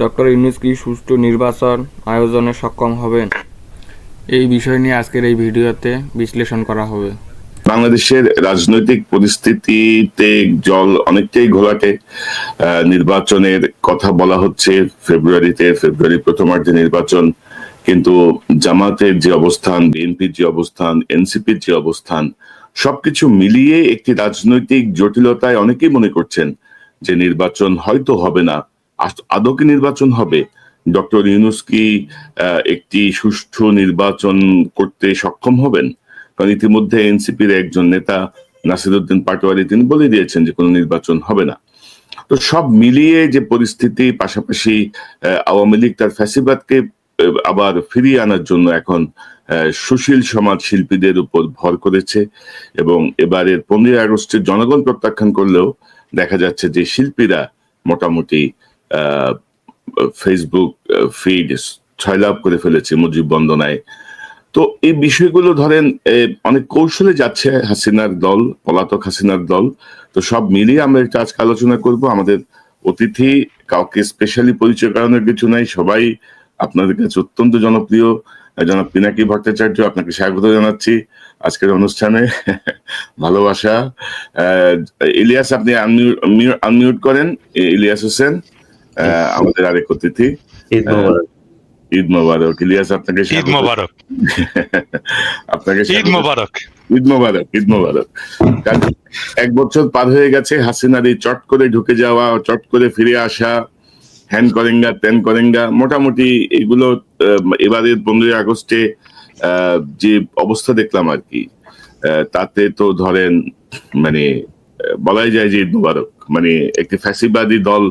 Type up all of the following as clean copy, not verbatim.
Doctor Yunus কি সুষ্ঠু নির্বাচন আয়োজনে সক্ষম হবেন? এই বিষয় নিয়ে আজকের এই ভিডিওতে বিশ্লেষণ করা হবে। বাংলাদেশের রাজনৈতিক পরিস্থিতিতে জল অনেকটাই ঘোলাটে। নির্বাচনের কথা বলা হচ্ছে ফেব্রুয়ারি প্রথমার্ধে নির্বাচন, কিন্তু জামাতের যে অবস্থান, বিএনপির যে অবস্থান, এনসিপির যে অবস্থান, সবকিছু মিলিয়ে একটি রাজনৈতিক জটিলতায় অনেকেই মনে করছেন যে নির্বাচন হয়তো হবে না। আদৌ কি নির্বাচন হবে? ডক্টর ইউনূস কি একটি সুষ্ঠু নির্বাচন করতে সক্ষম হবেন? কারণ ইতিমধ্যে এনসিপির একজন নেতা নাসিরউদ্দিন পাটোয়ারি তিনি বলে দিয়েছেন যে কোনো নির্বাচন হবে না। তো সব মিলিয়ে যে পরিস্থিতি, পাশাপাশি আওয়ামী লীগ তার ফ্যাসিবাদকে আবার ফিরিয়ে আনার জন্য এখন সুশীল সমাজ শিল্পীদের উপর ভর করেছে, এবং এবারের 15 আগস্টের জনগণ প্রত্যাখ্যান করলেও দেখা যাচ্ছে যে শিল্পীরা মোটামুটি ফেসবুক ফিড ছয়লাভ করে ফেলেছে মুজিব বন্দনায়। তো এই বিষয়গুলো ধরেন অনেক কৌশলে যাচ্ছে হাসিনার দল, পলাতক হাসিনার দল। তো সব মিলিয়ে আমরা একটা আজকে আলোচনা করব। আমাদের অতিথি, কাউকে স্পেশালি পরিচয় করানোর কিছু নাই, সবাই আপনাদের কাছে অত্যন্ত জনপ্রিয়। জনাব পিনাকি ভট্টাচার্য, আপনাকে স্বাগত জানাচ্ছি আজকের অনুষ্ঠানে। ভালোবাসা। ইলিয়াস, আপনি আনমিউট করেন। ইলিয়াস হোসেন আমাদের আরেক অতিথি। ঈদ মোবারক। ঈদ মোবারক। ইলিয়াস, আপনাকে ঈদ মোবারক। আপনাকে ঈদ মোবারক। ঈদ মোবারক। ঈদ মোবারক। 1 বছর পার হয়ে গেছে হাসিনার এই চট করে ঢুকে যাওয়া, চট করে ফিরে আসা, হ্যান করেঙ্গা ত্যান করেঙ্গা, মোটামুটি এগুলো এবারের 15 আগস্টে যে অবস্থা দেখলাম আর কি, তাতে তো ধরেন মানে বলাই যায় যে ঈদ মোবারক, মানে একটি ফ্যাসিবাদী দল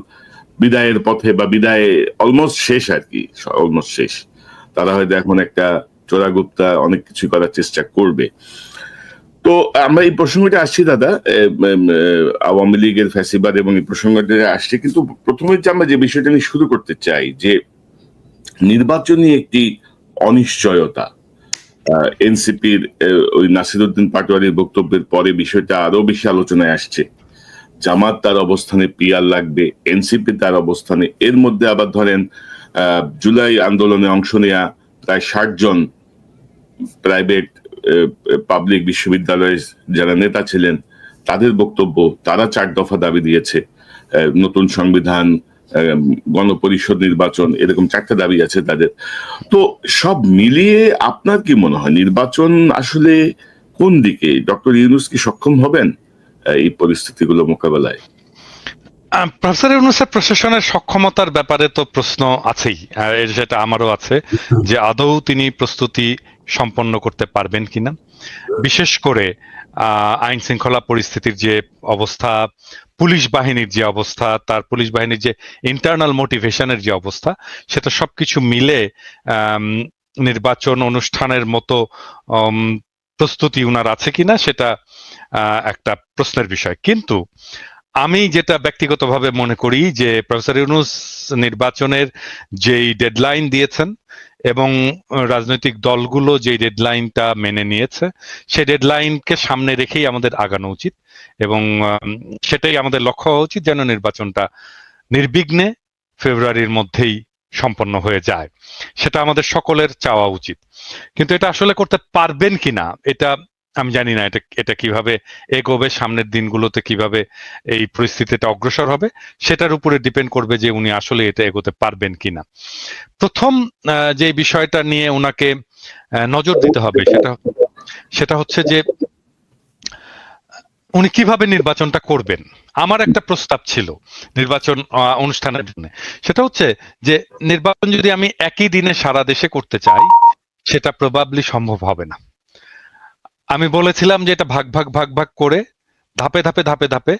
বিদায়ের পথে, বা বিদায় অলমোস্ট শেষ আর কি, অলমোস্ট শেষ। তারা হয়তো এখন একটা চোরাগুপ্তা অনেক কিছু করার চেষ্টা করবে। তো আমরা এই প্রসঙ্গটা আসছি দাদা, আওয়ামী লীগের ফ্যাসিবাদ এবং এই প্রসঙ্গটা আসছে, কিন্তু প্রথমে যে আমরা যে বিষয়টা নিয়ে শুরু করতে চাই, যে নির্বাচনী একটি অনিশ্চয়তা। এনসিপির ওই নাসিরউদ্দিন পাটোয়ারির বক্তব্যের পরে বিষয়টা আরো বেশি আলোচনায় আসছে। জামাত তার অবস্থানে পিয়ার লাগবে, এনসিপি তার অবস্থানে, এর মধ্যে আবার ধরেন জুলাই আন্দোলনে অংশ নেয়া প্রায় 60 জন প্রাইভেট পাবলিক বিশ্ববিদ্যালয়ের যারা নেতা ছিলেন, তাদের বক্তব্য, তারা 4 দফা দাবি দিয়েছে। নতুন সংবিধান, গণপরিষদ নির্বাচন, এরকম 4টা দাবি আছে তাদের। তো সব মিলিয়ে আপনার কি মনে হয় নির্বাচন আসলে কোন দিকে? ডক্টর ইউনূস কি সক্ষম হবেন এই পরিস্থিতিগুলো মোকাবেলায়? প্রফেসর ইউনূসের প্রশাসনের সক্ষমতার ব্যাপারে তো প্রশ্ন আছেই, সেটা আমারও আছে, যে আদৌ তিনি প্রস্তুতি সম্পন্ন করতে পারবেন কিনা। বিশেষ করে আইন শৃঙ্খলা পরিস্থিতির যে অবস্থা, পুলিশ বাহিনীর যে অবস্থা, তার পুলিশ বাহিনীর যে ইন্টারনাল মোটিভেশনের যে অবস্থা, সেটা সবকিছু মিলে নির্বাচন অনুষ্ঠানের মতো প্রস্তুতি উনার আছে কিনা সেটা একটা প্রশ্নের বিষয়। কিন্তু আমি যেটা ব্যক্তিগতভাবে মনে করি যে প্রফেসর ইউনূস নির্বাচনের যেই ডেডলাইন দিয়েছেন এবং রাজনৈতিক দলগুলো যেই ডেডলাইনটা মেনে নিয়েছে, সেই ডেডলাইনকে সামনে রেখেই আমাদের আগানো উচিত, এবং সেটাই আমাদের লক্ষ্য হওয়া উচিত, যেন নির্বাচনটা নির্বিঘ্নে ফেব্রুয়ারির মধ্যেই সম্পন্ন হয়ে যায়। সেটা আমাদের সকলের চাওয়া উচিত। কিন্তু এটা আসলে করতে পারবেন কিনা এটা আমি জানি না। এটা কিভাবে এগোবে, সামনের দিনগুলোতে কিভাবে এই পরিস্থিতিটা অগ্রসর হবে, সেটার উপরে ডিপেন্ড করবে যে উনি আসলে এটা এগোতে পারবেন কিনা। প্রথম যে বিষয়টা নিয়ে ওনাকে নজর দিতে হবে সেটা হচ্ছে যে উনি কিভাবে নির্বাচনটা করবেন। আমার একটা প্রস্তাব ছিল নির্বাচন অনুষ্ঠানের জন্য, সেটা হচ্ছে যে নির্বাচন যদি আমি একই দিনে সারা দেশে করতে চাই, সেটা প্রবাবলি সম্ভব হবে না। আমি বলেছিলাম যে এটা ভাগ ভাগ ভাগ ভাগ করে ধাপে ধাপে ধাপে ধাপে,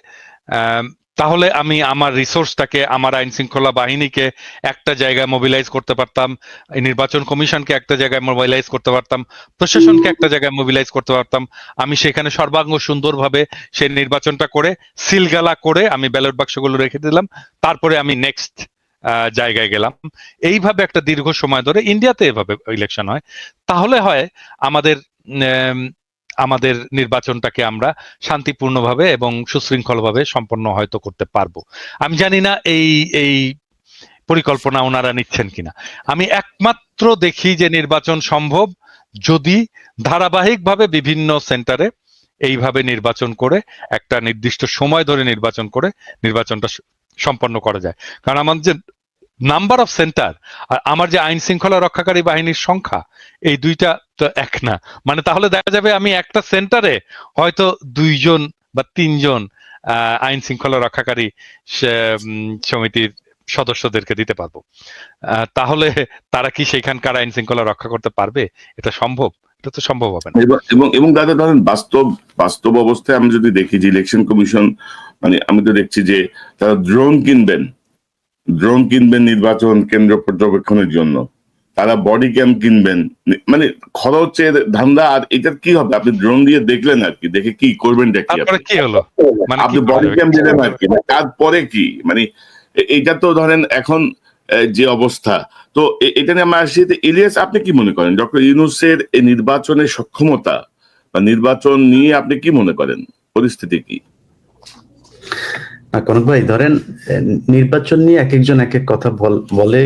তাহলে আমি আমার রিসোর্সটাকে, আমার আইন শৃঙ্খলা বাহিনীকে একটা জায়গায় মোবিলাইজ করতে পারতাম, নির্বাচন কমিশনকে একটা জায়গায় মোবিলাইজ করতে পারতাম, প্রশাসনকে একটা জায়গায় মোবিলাইজ করতে পারতাম। আমি সেখানে সর্বাঙ্গ সুন্দরভাবে সেই নির্বাচনটা করে সিলগালা করে আমি ব্যালট বাক্সগুলো রেখে দিলাম, তারপরে আমি নেক্সট জায়গায় গেলাম। এইভাবে একটা দীর্ঘ সময় ধরে ইন্ডিয়াতে এভাবে ইলেকশন হয়। তাহলে হয় আমাদের আমাদের নির্বাচনটাকে আমরা শান্তিপূর্ণভাবে এবং সুশৃঙ্খলভাবে সম্পন্ন হয়তো করতে পারবো। আমি জানি না এই এই পরিকল্পনা ওনারা নিচ্ছেন কিনা। আমি একমাত্র দেখি যে নির্বাচন সম্ভব যদি ধারাবাহিকভাবে বিভিন্ন সেন্টারে এইভাবে নির্বাচন করে একটা নির্দিষ্ট সময় ধরে নির্বাচন করে নির্বাচনটা সম্পন্ন করা যায়। কারণ আমার যে নাম্বার অফ সেন্টার আর আমার যে আইন শৃঙ্খলা রক্ষাকারী বাহিনীর সংখ্যা, এই দুইটা তো এক না। মানে তাহলে দেখা যাবে আমি একটা সেন্টারে হয়তো 2 জন বা 3 জন আইন শৃঙ্খলা রক্ষাকারী সমিতির সদস্যদেরকে দিতে পারবো। তাহলে তারা কি সেখানকার আইন শৃঙ্খলা রক্ষা করতে পারবে? এটা সম্ভব? এটা তো সম্ভব হবে না। এবং দাদা ধরেন বাস্তব অবস্থায় আমরা যদি দেখি যে ইলেকশন কমিশন, মানে আমি তো দেখছি যে তারা ড্রোন কিনবেন নির্বাচন কেন্দ্র পর্যবেক্ষণের জন্য, তারা বডি ক্যাম কিনবেন, মানে খরচের ধান্দা। আর এটার কি হবে? আপনি ড্রোন দিয়ে দেখলেন আর কি, দেখে কি করবেন, তারপরে কি হলো, মানে আপনি বডি ক্যাম দিলেন আর কি, তারপরে কি? মানে এটা তো ধরেন এখন যে অবস্থা, তো এটা নিয়ে আমরা আসছি। ইলিয়াস, আপনি কি মনে করেন ডক্টর ইউনূসের এই নির্বাচনের সক্ষমতা বা নির্বাচন নিয়ে আপনি কি মনে করেন, পরিস্থিতি কি? কনক ভাই, ধরেন নির্বাচন নিয়ে এক একজন এক এক কথা বলে।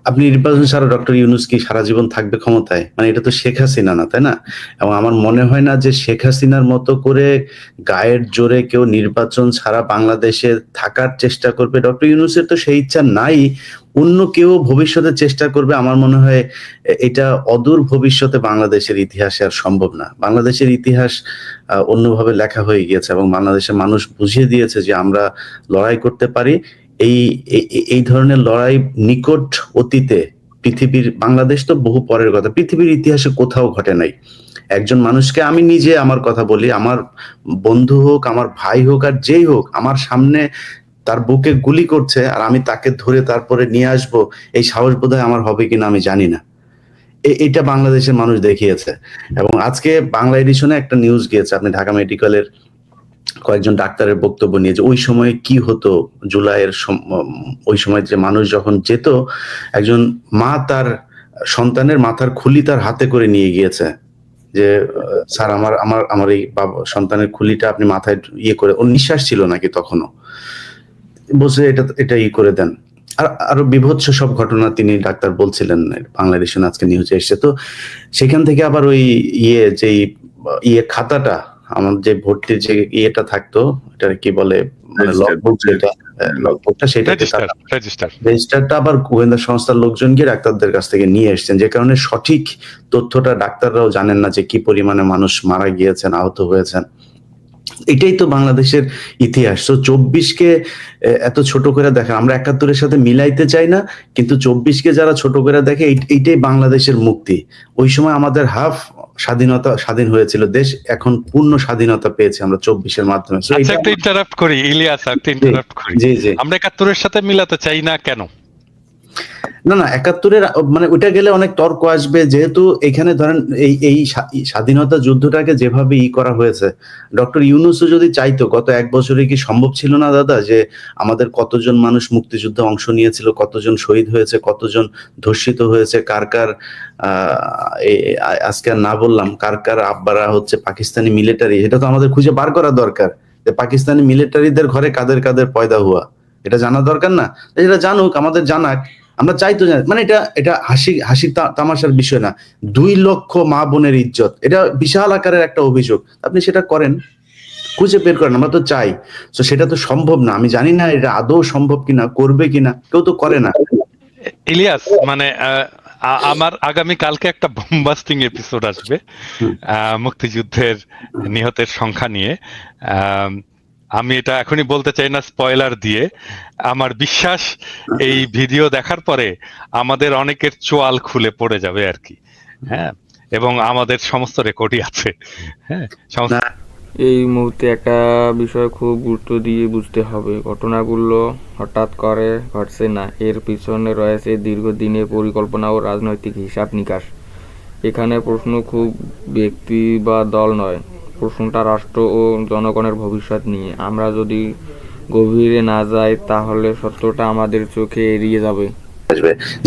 আপনি নির্বাচন ছাড়া ডক্টর ইউনূস কি সারা জীবন থাকবে ক্ষমতায়? মানে এটা তো শেখ হাসিনা না, তাই না? এবং আমার মনে হয় না যে শেখ হাসিনার মতো করে গায়ের জোরে কেউ নির্বাচন ছাড়া বাংলাদেশে থাকার চেষ্টা করবে। ডক্টর ইউনূসের তো সেই ইচ্ছা নাই। অন্য কেউ ভবিষ্যতে চেষ্টা করবে, আমার মনে হয় এটা অদূর ভবিষ্যতে বাংলাদেশের ইতিহাসে আর সম্ভব না। বাংলাদেশের ইতিহাস অন্যভাবে লেখা হয়ে গিয়েছে এবং বাংলাদেশের মানুষ বুঝিয়ে দিয়েছে যে আমরা লড়াই করতে পারি। এই ধরনের লড়াই নিকট অতীতে পৃথিবীর, বাংলাদেশ তো বহু পরের কথা, পৃথিবীর ইতিহাসে কোথাও ঘটে নাই। একজন মানুষকে, আমি নিজে আমার কথা বলি, আমার বন্ধু হোক, আমার ভাই হোক, আর যেই হোক, আমার সামনে তার বুকে গুলি করছে আর আমি তাকে ধরে তারপরে নিয়ে আসবো, এই সাহস বোধহয় আমার হবে কিনা আমি জানি না। এটা বাংলাদেশের মানুষ দেখিয়েছে। এবং আজকে বাংলা এডিশনে একটা নিউজ গিয়েছে, আপনি ঢাকা মেডিকেলের কয়েকজন ডাক্তারের বক্তব্য নিয়ে, যে ওই সময় কি হতো, জুলাইয়ের ওই সময় যে মানুষ যখন যেত, একজন মা তার সন্তানের মাথার খুলি তার হাতে করে নিয়ে গিয়েছে, যে স্যার আমার এই সন্তানের খুলিটা আপনি মাথায় ইয়ে করে, ওর নিঃশ্বাস ছিল নাকি তখনও, বসে এটা ই করে দেন। আর আরো বিভৎস সব ঘটনা তিনি ডাক্তার বলছিলেন, বাংলাদেশে আজকে নিউজে এসছে। তো সেখান থেকে আবার ওই খাতাটা, আমার যে ভর্তির যে ইয়েটা থাকতো, এটা কি বলে, মানে লগবুকটা, সেটাকে রেজিস্টারটা আবার গোয়েন্দা সংস্থার লোকজন গিয়ে ডাক্তারদের কাছ থেকে নিয়ে এসেছেন, যে কারণে সঠিক তথ্যটা ডাক্তাররাও জানেন না যে কি পরিমাণে মানুষ মারা গিয়েছেন, আহত হয়েছেন। এটাই তো বাংলাদেশের ইতিহাস। তো 24কে এত ছোট করে দেখে, আমরা 71-এর সাথে মিলাইতে চাই না, কিন্তু 24কে যারা ছোট করে দেখে, এইটাই বাংলাদেশের মুক্তি। ওই সময় আমাদের হাফ স্বাধীন হয়েছিল দেশ, এখন পূর্ণ স্বাধীনতা পেয়েছি আমরা 24-এর মাধ্যমে। একটা ইন্টারাপ্ট করি ইলিয়াস, জি জি, আমরা 71-এর সাথে মিলাতে চাই না কেন? না 71-এর মানে ওইটা গেলে অনেক তর্ক আসবে, যেহেতু এখানে ধরেন এই স্বাধীনতা যুদ্ধটাকে যেভাবে করা হয়েছে, ডক্টর ইউনূসও যদি চাইতো, গত 1 বছরে কি সম্ভব ছিল না দাদা, যে আমাদের কতজন মানুষ মুক্তিযুদ্ধে অংশ নিয়েছিল, কতজন শহীদ হয়েছে, কতজন ধর্ষিত হয়েছে, কার আজকে না বললাম কার আব্বারা হচ্ছে পাকিস্তানি মিলিটারি, এটা তো আমাদের খুঁজে বার করা দরকার, যে পাকিস্তানি মিলিটারিদের ঘরে কাদের পয়দা হওয়া, এটা জানা দরকার না? এটা জানুক, আমাদের জানাক, আমরা চাইতো জানি। মানে এটা হাসি তামাশার বিষয় না। 2 লক্ষ মা বোনের ইজ্জত, এটা বিশাল আকারের একটা অভিযোগ। আপনি সেটা করেন, খুঁজে বের করেন, আমরা তো চাই। তো সেটা তো সম্ভব না, আমি জানি না এটা আদৌ সম্ভব কিনা, করবে কিনা, কেউ তো করে না। ইলিয়াস, মানে আমার আগামী কালকে একটা বোমবাস্টিং এপিসোড আসবে মুক্তিযুদ্ধের নিহতের সংখ্যা নিয়ে। আমি এটা এখনই বলতে চাই না স্পয়লার দিয়ে। আমার বিশ্বাস এই ভিডিও দেখার পরে আমাদের অনেকের চোয়াল খুলে পড়ে যাবে আর কি। হ্যাঁ, এবং আমাদের সমস্ত রেকর্ডই আছে। হ্যাঁ, এই মুহূর্তে একটা বিষয় খুব গুরুত্ব দিয়ে বুঝতে হবে, ঘটনাগুলো হঠাৎ করে ঘটছে না, এর পিছনে রয়েছে দীর্ঘদিনের পরিকল্পনা ও রাজনৈতিক হিসাব নিকাশ। এখানে প্রশ্ন খুব ব্যক্তি বা দল নয়, প্রশ্নটা রাষ্ট্র ও জনগণের ভবিষ্যৎ নিয়ে। আমরা যদি গভীরে না যাই তাহলে সত্যটা আমাদের চোখে এড়িয়ে যাবে।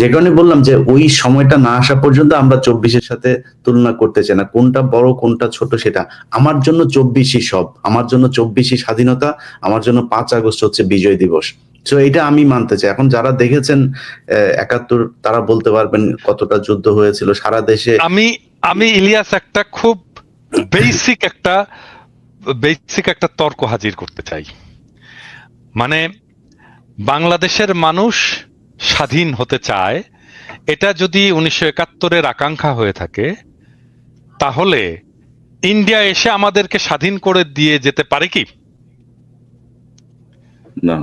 যে কারণে বললাম যে ওই সময়টা না আসা পর্যন্ত আমরা 24-এর সাথে তুলনা করতে চাই না, কোনটা বড় কোনটা ছোট সেটা। আমার জন্য 24-ই সব, আমার জন্য 24-ই স্বাধীনতা, আমার জন্য 5 আগস্ট হচ্ছে বিজয় দিবস। তো এটা আমি মানতে চাই। এখন যারা দেখেছেন ৭১ তারা বলতে পারবেন কতটা যুদ্ধ হয়েছিল সারা দেশে। আমি ইলিয়াস একটা খুব বেসিক একটা তর্ক হাজির করতে চাই। মানে বাংলাদেশের মানুষ স্বাধীন হতে চায়, এটা যদি 19৭১-এর আকাঙ্ক্ষা হয়ে থাকে, তাহলে ইন্ডিয়া এসে আমাদেরকে স্বাধীন করে দিয়ে যেতে পারে কি? না,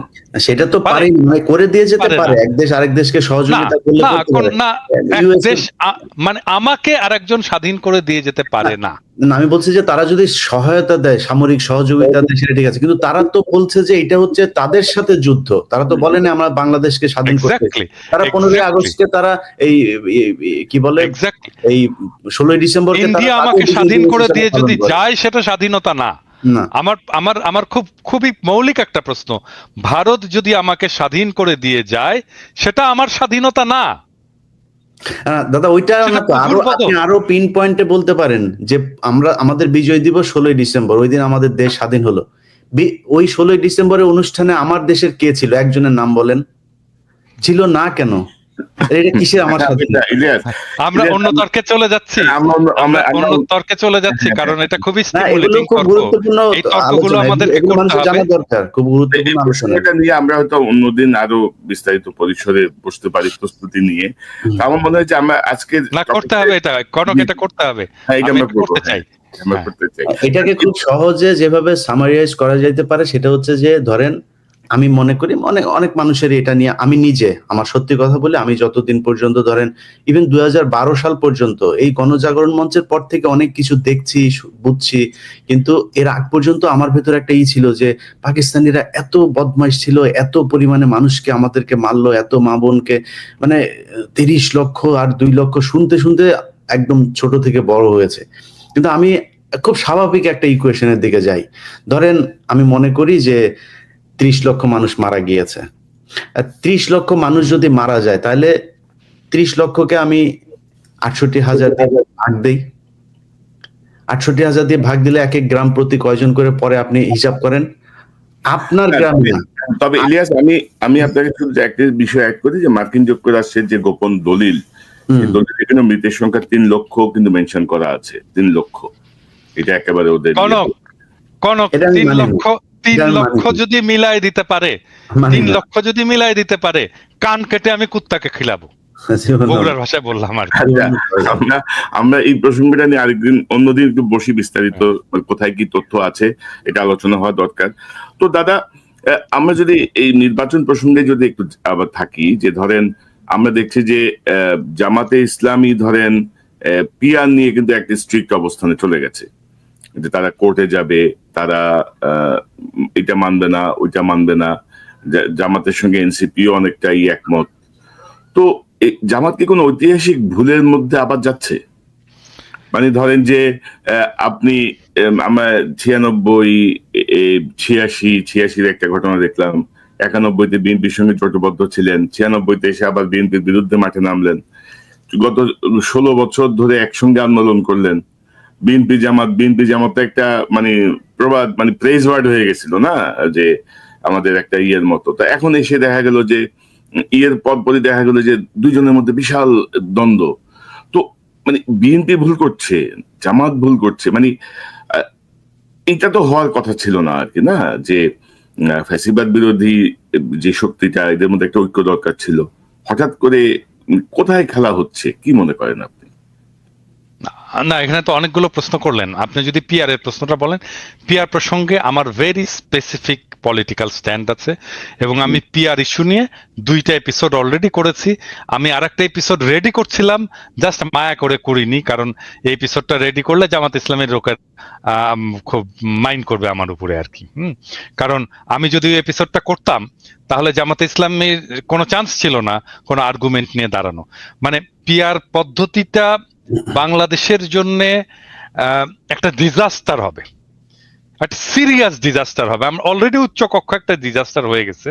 সেটা তো পারে না, করে দিয়ে যেতে পারে। এক দেশ আরেক দেশকে সহযোগিতা করলে না, এক দেশ মানে আমাকে আরেকজন স্বাধীন করে দিয়ে যেতে পারে না। না, আমি বলছি যে তারা যদি সহায়তা দেয়, সামরিক সহযোগিতা দেয়, সেটা ঠিক আছে, কিন্তু তারা তো বলছে যে এটা হচ্ছে তাদের সাথে যুদ্ধ। তারা তো বলেন আমরা বাংলাদেশকে স্বাধীন করতে। তারা 15 আগস্টকে তারা এই কি বলে এই 16 ডিসেম্বরকে ইন্ডিয়া আমাকে স্বাধীন করে দিয়ে যদি যায়, সেটা স্বাধীনতা না। আমার খুবই মৌলিক একটা প্রশ্ন, ভারত যদি আমাকে স্বাধীন করে দিয়ে যায়, সেটা আমার স্বাধীনতা না? দাদা ওইটা আরো পিন পয়েন্টে বলতে পারেন যে আমাদের বিজয় দিবস 16 ডিসেম্বর, ওই দিন আমাদের দেশ স্বাধীন হলো। ওই 16 ডিসেম্বরের অনুষ্ঠানে আমার দেশের কে ছিল? একজনের নাম বলেন। ছিল না কেন? এটা কিসের আমার স্বাধীনতা? আমরা অন্য তর্কে চলে যাচ্ছি, কারণ এটা খুবই স্টিমুলেটিং তর্ক। এই তর্কগুলো আমাদেরকে করতে হবে, জানা দরকার, খুব গুরুত্বপূর্ণ আলোচনা। এটা নিয়ে আমরা হয়তো অন্যদিন আরো বিস্তারিত পরিসরে বসতে পারি, প্রস্তুতি নিয়ে। আমার মনে হয় যে আমরা আজকে করতে হবে, এটা করতে হবে, আমরা করতে চাই। এটাকে খুব সহজে যেভাবে সামারাইজ করা যেতে পারে সেটা হচ্ছে যে, ধরেন আমি মনে করি অনেক মানুষের এটা নিয়ে, আমি নিজে আমার সত্যি কথা বলে, আমি যতদিন পর্যন্ত ধরেন ইভেন 2012 সাল পর্যন্ত এই গণজাগরণ মঞ্চের পর থেকে অনেক কিছু দেখছি, বুঝছি, কিন্তু এর আগ পর্যন্ত আমার ভেতর একটা ছিল যে পাকিস্তানিরা এত বদমাইশ ছিল, এত পরিমাণে মানুষকে আমাদেরকে মারলো, এত মা বোনকে, মানে 30 লক্ষ আর 2 লক্ষ শুনতে শুনতে একদম ছোট থেকে বড় হয়েছে। কিন্তু আমি খুব স্বাভাবিক একটা ইকুয়েশনের দিকে যাই। ধরেন আমি মনে করি যে 30 লক্ষ মানুষ মারা গিয়েছে। 30 লক্ষ মানুষ যদি মারা যায়, তাহলে 30 লক্ষকে আমি 68,000 দিয়ে ভাগ দেই। 68,000 দিয়ে ভাগ দিলে এক এক গ্রাম প্রতি কয়জন করে পরে আপনি হিসাব করেন। আপনার গ্রামে না। তবে ইলিয়াস, আমি আপনাকে শুধু একটা বিষয় অ্যাড করি যে মার্কিন যুক্তরাষ্ট্রের যে গোপন দলিল, এখানে মৃতের সংখ্যা 3 লক্ষ কিন্তু মেনশন করা আছে। 3 লক্ষ, এটা একেবারে ওদের 3 লক্ষ যদি মিলাই দিতে পারে, 3 লক্ষ যদি মিলাই দিতে পারে, কান কেটে আমি কুত্তাকে খিলাবো, বগুড়ার ভাষায় বললাম আর কি। আমরা এই প্রসঙ্গটা নিয়ে আরেকদিন অন্যদিন একটু বসি, বিস্তারিত কোথায় কি তথ্য আছে এটা আলোচনা হওয়া দরকার। তো দাদা, আমরা যদি এই নির্বাচন প্রসঙ্গে যদি একটু আবার থাকি, যে ধরেন আমরা দেখছি যে জামাতে ইসলামী ধরেন পিয়ার নিয়ে কিন্তু একটা স্ট্রিক্ট অবস্থানে চলে গেছে, যে তারা কোর্টে যাবে, তারা এটা মানবে না, ওইটা মানবে না। জামাতের সঙ্গে এনসিপিও অনেকটাই একমত। তো জামাত কি কোনো ঐতিহাসিক ভুলের মধ্যে আবার যাচ্ছে? মানে ধরেন যে আপনি আমরা 86 একটা ঘটনা দেখলাম, 91-তে বিএনপির সঙ্গে জোটবদ্ধ ছিলেন, 96-তে এসে আবার বিএনপির বিরুদ্ধে মাঠে নামলেন, গত 16 বছর ধরে একসঙ্গে আন্দোলন করলেন। বিএনপি জামাত একটা মানে প্রবাদ, মানে প্রেজ ওয়ার্ড হয়ে গেছিল না, যে আমাদের একটা ইয়ের মতো। তো এখন এসে দেখা গেল যে ইয়ের পরপরই দেখা গেল যে দুইজনের মধ্যে বিশাল দ্বন্দ্ব। তো মানে বিএনপি ভুল করছে, জামাত ভুল করছে, মানে এটা তো হওয়ার কথা ছিল না আর কি, না? যে ফ্যাসিবাদ বিরোধী যে শক্তিটা, এদের মধ্যে একটা ঐক্য দরকার ছিল। হঠাৎ করে কোথায় খেলা হচ্ছে, কি মনে করেন আপনি? না, এখানে তো অনেকগুলো প্রশ্ন করলেন। আপনি যদি পিআর এর প্রশ্নটা বলেন, পিআর প্রসঙ্গে আমার ভেরি স্পেসিফিক পলিটিক্যাল স্ট্যান্ড আছে, এবং আমি পিআর ইস্যু নিয়ে 2টা এপিসোড অলরেডি করেছি। আমি আরেকটা এপিসোড রেডি করছিলাম, জাস্ট মায়া করে করিনি, কারণ এই এপিসোডটা রেডি করলে জামাত ইসলামের লোকের খুব মাইন্ড করবে আমার উপরে আর কি। কারণ আমি যদি ওই এপিসোডটা করতাম, তাহলে জামাত ইসলামের কোনো চান্স ছিল না কোনো আর্গুমেন্ট নিয়ে দাঁড়ানো। মানে পিআর পদ্ধতিটা বাংলাদেশের জন্য একটা ডিজাস্টার হবে, একটা সিরিয়াস ডিজাস্টার হবে। আমরা অলরেডি উচ্চ কক্ষ একটা ডিজাস্টার হয়ে গেছে,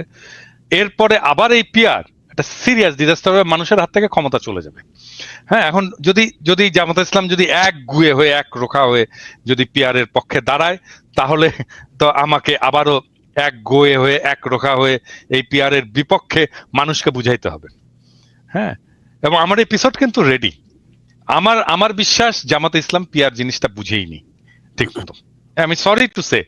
এরপরে আবার এই পিআর একটা সিরিয়াস ডিজাস্টার হবে, মানুষের হাত থেকে ক্ষমতা চলে যাবে। হ্যাঁ, এখন যদি জামাত ইসলাম যদি এক গুয়ে হয়ে, এক রোখা হয়ে যদি পিআর এর পক্ষে দাঁড়ায়, তাহলে তো আমাকে আবারও এক গোয়ে হয়ে একরোখা হয়ে এই পিআর এর বিপক্ষে মানুষকে বুঝাইতে হবে। হ্যাঁ, এবং আমার এপিসোড কিন্তু রেডি। আমার বিশ্বাস জামাতে ইসলাম পিআর জিনিসটা বুঝেইনি ঠিক মতো। আমি সরি টু সে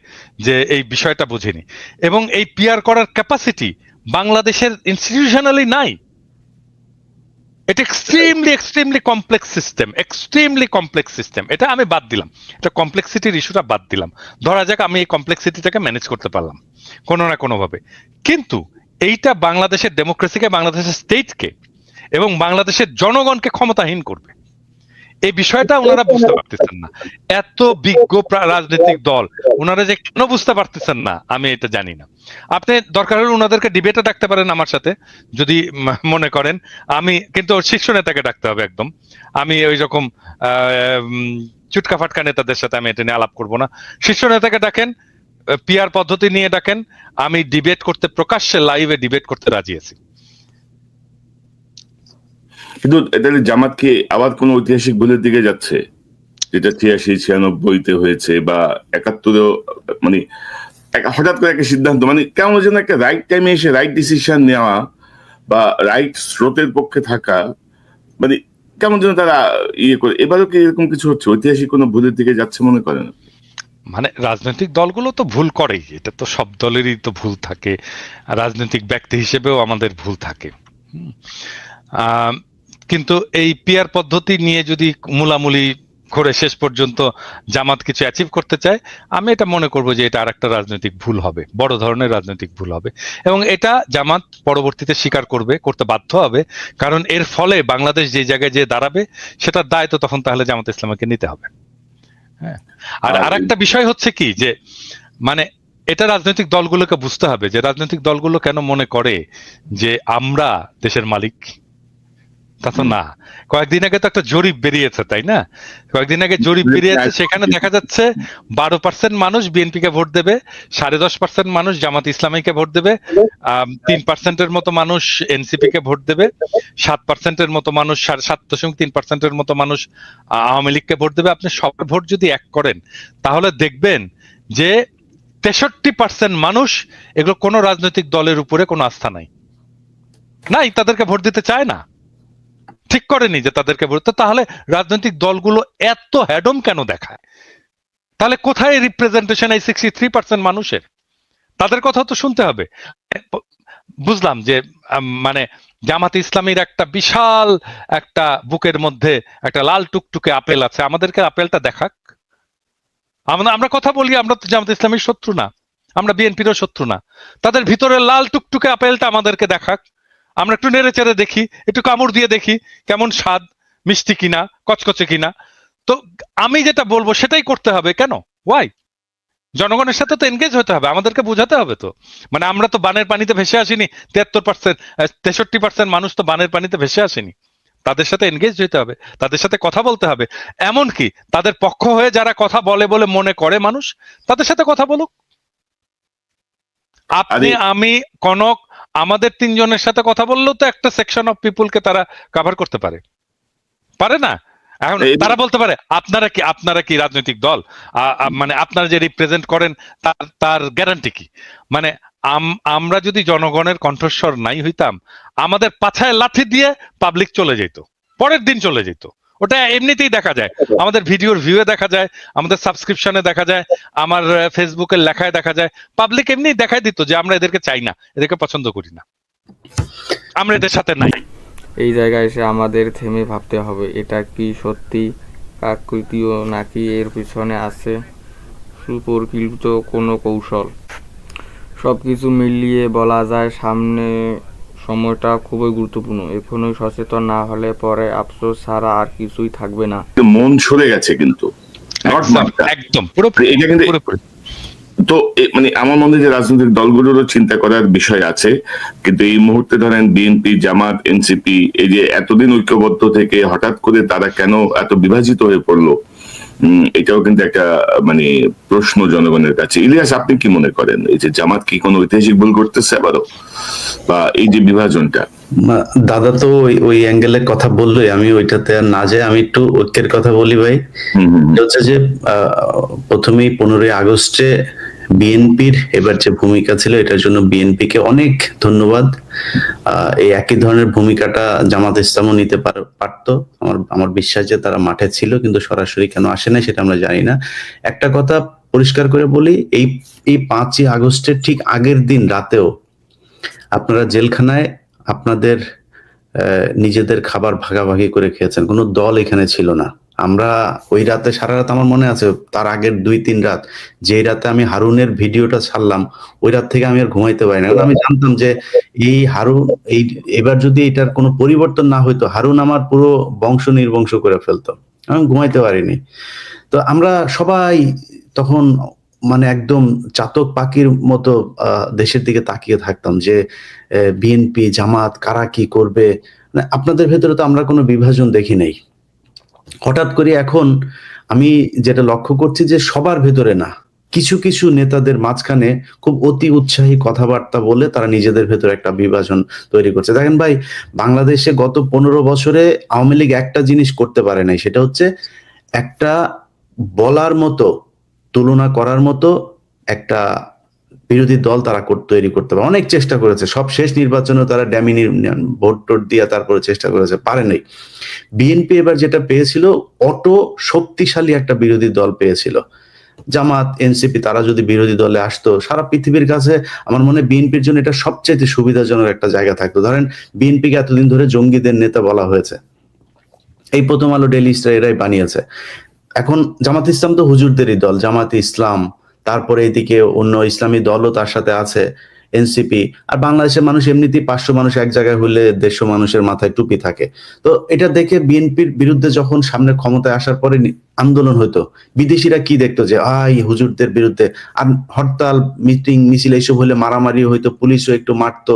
যে এই বিষয়টা বুঝেনি, এবং এই পিআর করার ক্যাপাসিটি বাংলাদেশের ইনস্টিটিউশনালি নাই। এটা এক্সট্রিমলি কমপ্লেক্স সিস্টেম। এটা আমি বাদ দিলাম, এটা কমপ্লেক্সিটির ইস্যুটা বাদ দিলাম। ধরা যাক আমি এই কমপ্লেক্সিটিটাকে ম্যানেজ করতে পারলাম কোনো না কোনো ভাবে, কিন্তু এইটা বাংলাদেশের ডেমোক্রেসিকে, বাংলাদেশের স্টেটকে এবং বাংলাদেশের জনগণকে ক্ষমতাহীন করবে। এই বিষয়টা ওনারা বুঝতে পারতেছেন না। এত বিজ্ঞ রাজনৈতিক দল ওনারা যে কেন বুঝতে পারতেছেন না আমি এটা জানি না। আপনি দরকার হলে ওনাদেরকে ডিবেটে ডাকতে পারেন আমার সাথে যদি মনে করেন। আমি কিন্তু শীর্ষ নেতাকে ডাকতে হবে একদম। আমি ওই রকম চুটকা ফাটকা নেতাদের সাথে আমি এটা নিয়ে আলাপ করবো না। শীর্ষ নেতাকে ডাকেন, পিআর পদ্ধতি নিয়ে ডাকেন, আমি ডিবেট করতে, প্রকাশ্যে লাইভে ডিবেট করতে রাজি আছি। কিন্তু তাহলে জামাত কি আবার কোন ঐতিহাসিক ভুলের দিকে যাচ্ছে, যেটা 86-96-তে হয়েছে বা 71-এও, মানে হঠাৎ করে একটা সিদ্ধান্ত, মানে কেমন যেন একটা রাইট টাইমে এসে রাইট ডিসিশন নেওয়া বা রাইট স্রোতের পক্ষে থাকা, মানে কেমন যেন তারা ইয়ে করে। এবারও কি এরকম কিছু হচ্ছে, ঐতিহাসিক কোনো ভুলের দিকে যাচ্ছে মনে করেন? মানে রাজনৈতিক দলগুলো তো ভুল করেই, এটা তো সব দলেরই তো ভুল থাকে, রাজনৈতিক ব্যক্তি হিসেবেও আমাদের ভুল থাকে। কিন্তু এই পিআর পদ্ধতি নিয়ে যদি মূলামূলি করে শেষ পর্যন্ত জামাত কিছু অ্যাচিভ করতে চায়, আমি এটা মনে করব যে এটা আরেকটা রাজনৈতিক ভুল হবে, বড় ধরনের রাজনৈতিক ভুল হবে, এবং এটা জামাত পরবর্তীতে স্বীকার করতে বাধ্য হবে। কারণ এর ফলে বাংলাদেশ যে জায়গায় যে দাঁড়াবে সেটার দায় তো তখন তাহলে জামাত ইসলামকে নিতে হবে। হ্যাঁ, আর আরেকটা বিষয় হচ্ছে কি, যে মানে এটা রাজনৈতিক দলগুলোকে বুঝতে হবে যে রাজনৈতিক দলগুলো কেন মনে করে যে আমরা দেশের মালিক। তা তো না। কয়েকদিন আগে তো একটা জরিপ বেরিয়েছে, তাই না? কয়েকদিন আগে জরিপ বেরিয়েছে, সেখানে দেখা যাচ্ছে 12% মানুষ বিএনপিকে ভোট দেবে, 10.5% মানুষ জামাত ইসলামীকে ভোট দেবে, 3%-এর মতো মানুষ এনসিপি কে ভোট দেবে, 7%-এর মতো মানুষ, 7.3%-এর মতো মানুষ আওয়ামী লীগকে ভোট দেবে। আপনি সব ভোট যদি এক করেন তাহলে দেখবেন যে 63% মানুষ এগুলো কোনো রাজনৈতিক দলের উপরে কোনো আস্থা নাই, তাদেরকে ভোট দিতে চায় না, ঠিক করেনি যে তাদেরকে ভোট। তাহলে রাজনৈতিক দলগুলো এত হ্যাডম কেন দেখায়? তাহলে কোথায় রিপ্রেজেন্টেশন এই 63% মানুষের? তাদের কথা তো শুনতে হবে। বুঝলাম যে মানে জামাত ইসলামীর একটা বিশাল একটা বুকের মধ্যে একটা লাল টুকটুকে আপেল আছে, আমাদেরকে আপেলটা দেখাক। আমরা কথা বলি, আমরা তো জামাত ইসলামীর শত্রু না, আমরা বিএনপিরও শত্রু না। তাদের ভিতরে লাল টুকটুকে আপেলটা আমাদেরকে দেখাক, আমরা একটু নেড়ে চেড়ে দেখি, একটু কামড় দিয়ে দেখি কেমন স্বাদ, মিষ্টি কিনা, কচকচে কিনা। তো আমি যেটা বলবো সেটাই করতে হবে। কেন? ওয়াই? জনগণের সাথে তো এনগেজ হতে হবে, আমাদেরকে বোঝাতে হবে তো। মানে আমরা তো বানের পানিতে ভেসে আসিনি, 63% মানুষ তো বানের পানিতে ভেসে আসেনি। তাদের সাথে এনগেজ হতে হবে, তাদের সাথে কথা বলতে হবে। এমনকি তাদের পক্ষ হয়ে যারা কথা বলে বলে মনে করে মানুষ, তাদের সাথে কথা বলুক। আপনি, আমি, কনক, আমাদের 3 জনের সাথে কথা বললেও তো একটা সেকশন অফ পিপুলকে তারা কভার করতে পারে না? এখন তারা বলতে পারে আপনারা কি রাজনৈতিক দল? মানে আপনারা যে রিপ্রেজেন্ট করেন তার গ্যারান্টি কি? মানে আমরা যদি জনগণের কণ্ঠস্বর নাই হইতাম, আমাদের পাছায় লাঠি দিয়ে পাবলিক চলে যেত, পরের দিন চলে যেত। ওটা এমনিতেই দেখা যায়, আমাদের ভিডিওর ভিউয়ে দেখা যায়, আমাদের সাবস্ক্রিপশনে দেখা যায়, আমার ফেসবুকের লেখায় দেখা যায়। পাবলিক এমনি দেখাই দিত যে আমরা এদেরকে চাই না, এদেরকে পছন্দ করি না, আমরা এদের সাথে নাই। এই জায়গায় এসে আমাদের থেমে ভাবতে হবে, এটা কি সত্যি কাকতালীয় নাকি এর পিছনে আছে সুপরিকল্পিত কোনো কৌশল? সবকিছু মিলিয়ে বলা যায় সামনে সময়টা খুবই গুরুত্বপূর্ণ। এখনই সচেতন না হলে পরে আফসোস ছাড়া আর কিছুই থাকবে না। মন সরে গেছে কিন্তু একদম পুরোপুরি। তো মানে আমার মনে হয় যে রাজনৈতিক দলগুলোরও চিন্তা করার বিষয় আছে, কিন্তু এই মুহূর্তে ধরেন বিএনপি, জামাত, এনসিপি এই যে এতদিন ঐক্যবদ্ধ থেকে হঠাৎ করে তারা কেন এত বিভাজিত হয়ে পড়লো, এটাও কিন্তু একটা মানে প্রশ্ন জনগণের কাছে। ইলিয়াস, আপনি কি মনে করেন, এই যে জামাত কি কোনো ঐতিহাসিক ভুল করতেছে আবারও, বা এই যে বিভাজনটা? দাদা তো ওই অ্যাঙ্গেলের কথা বললোই, আমি ওইটাতে আর না যাই, আমি একটু ঐক্যের কথা বলি ভাই। হচ্ছে যে প্রথমেই 15ই আগস্টে বিএনপির এবার যে ভূমিকা ছিল এটার জন্য বিএনপিকে অনেক ধন্যবাদ। এই একই ধরনের ভূমিকাটা জামাত ইসলামও নিতে পারতো। আমার বিশ্বাস যে তারা মাঠে ছিল, কিন্তু সরাসরি কেন আসে না সেটা আমরা জানি না। একটা কথা পরিষ্কার করে বলি, এই 5ই আগস্টের ঠিক আগের দিন রাতেও আপনারা জেলখানায় আপনাদের নিজেদের খাবার ভাগাভাগি করে খেয়েছেন, কোনো দল এখানে ছিল না। আমরা ওই রাতে সারা রাত, আমার মনে আছে তার আগের 2-3 রাত, যেই রাতে আমি হারুনের ভিডিওটা ছাড়লাম ওই রাত থেকে আমি আর ঘুমাইতে পারি না, কারণ আমি জানতাম যে এই হারুন এবার যদি এটার কোনো পরিবর্তন না হইতো, হারুন আমার পুরো বংশ নির্বংশ করে ফেলতো। আমি ঘুমাইতে পারিনি। তো আমরা সবাই তখন মানে একদম চাতক পাখির মতো দেশের দিকে তাকিয়ে থাকতাম যে বিএনপি জামাত কারা কি করবে। মানে আপনাদের ভেতরে তো আমরা কোনো বিভাজন দেখি নাই। হঠাৎ করে এখন আমি যেটা লক্ষ্য করছি যে সবার ভেতরে না, কিছু কিছু নেতাদের মাঝখানে খুব অতি উৎসাহী কথাবার্তা বলে তারা নিজেদের ভেতরে একটা বিভাজন তৈরি করছে। দেখেন ভাই, বাংলাদেশে গত 15 বছরে আওয়ামী লীগ একটা জিনিস করতে পারে নাই, সেটা হচ্ছে একটা বলার মতো, তুলনা করার মতো একটা বিরোধী দল তারা তৈরি করতে পারে। অনেক চেষ্টা করেছে, সব শেষ নির্বাচনে তারা ড্যামি ভোট টোট দিয়ে তারপরে চেষ্টা করেছে, পারে নাই। বিএনপি এবার যেটা পেয়েছিল, অটো শক্তিশালী একটা বিরোধী দল পেয়েছিল। জামাত এনসিপি তারা যদি বিরোধী দলে আসতো, সারা পৃথিবীর কাছে আমার মনে হয় বিএনপির জন্য এটা সবচেয়ে সুবিধাজনক একটা জায়গা থাকতো। ধরেন বিএনপিকে এতদিন ধরে জঙ্গিদের নেতা বলা হয়েছে, এই প্রথম আলো ডেইলি স্টার এরাই বানিয়েছে। এখন জামাত ইসলাম তো হুজুরদেরই দল, জামাত ইসলাম, তারপরে এদিকে অন্য ইসলামী দলও তার সাথে আছে, এনসিপি। আর বাংলাদেশের মানুষ এমনিতেই 500 মানুষ এক জায়গায় হলে 150 মানুষের মাথায় টুপি থাকে। তো এটা দেখে বিএনপির বিরুদ্ধে যখন সামনে ক্ষমতায় আসার পরে আন্দোলন হতো, বিদেশিরা কি দেখতো যে হুজুরদের বিরুদ্ধে, আর হরতাল মিটিং মিছিল এইসব হলে মারামারি হইতো, পুলিশও একটু মারতো।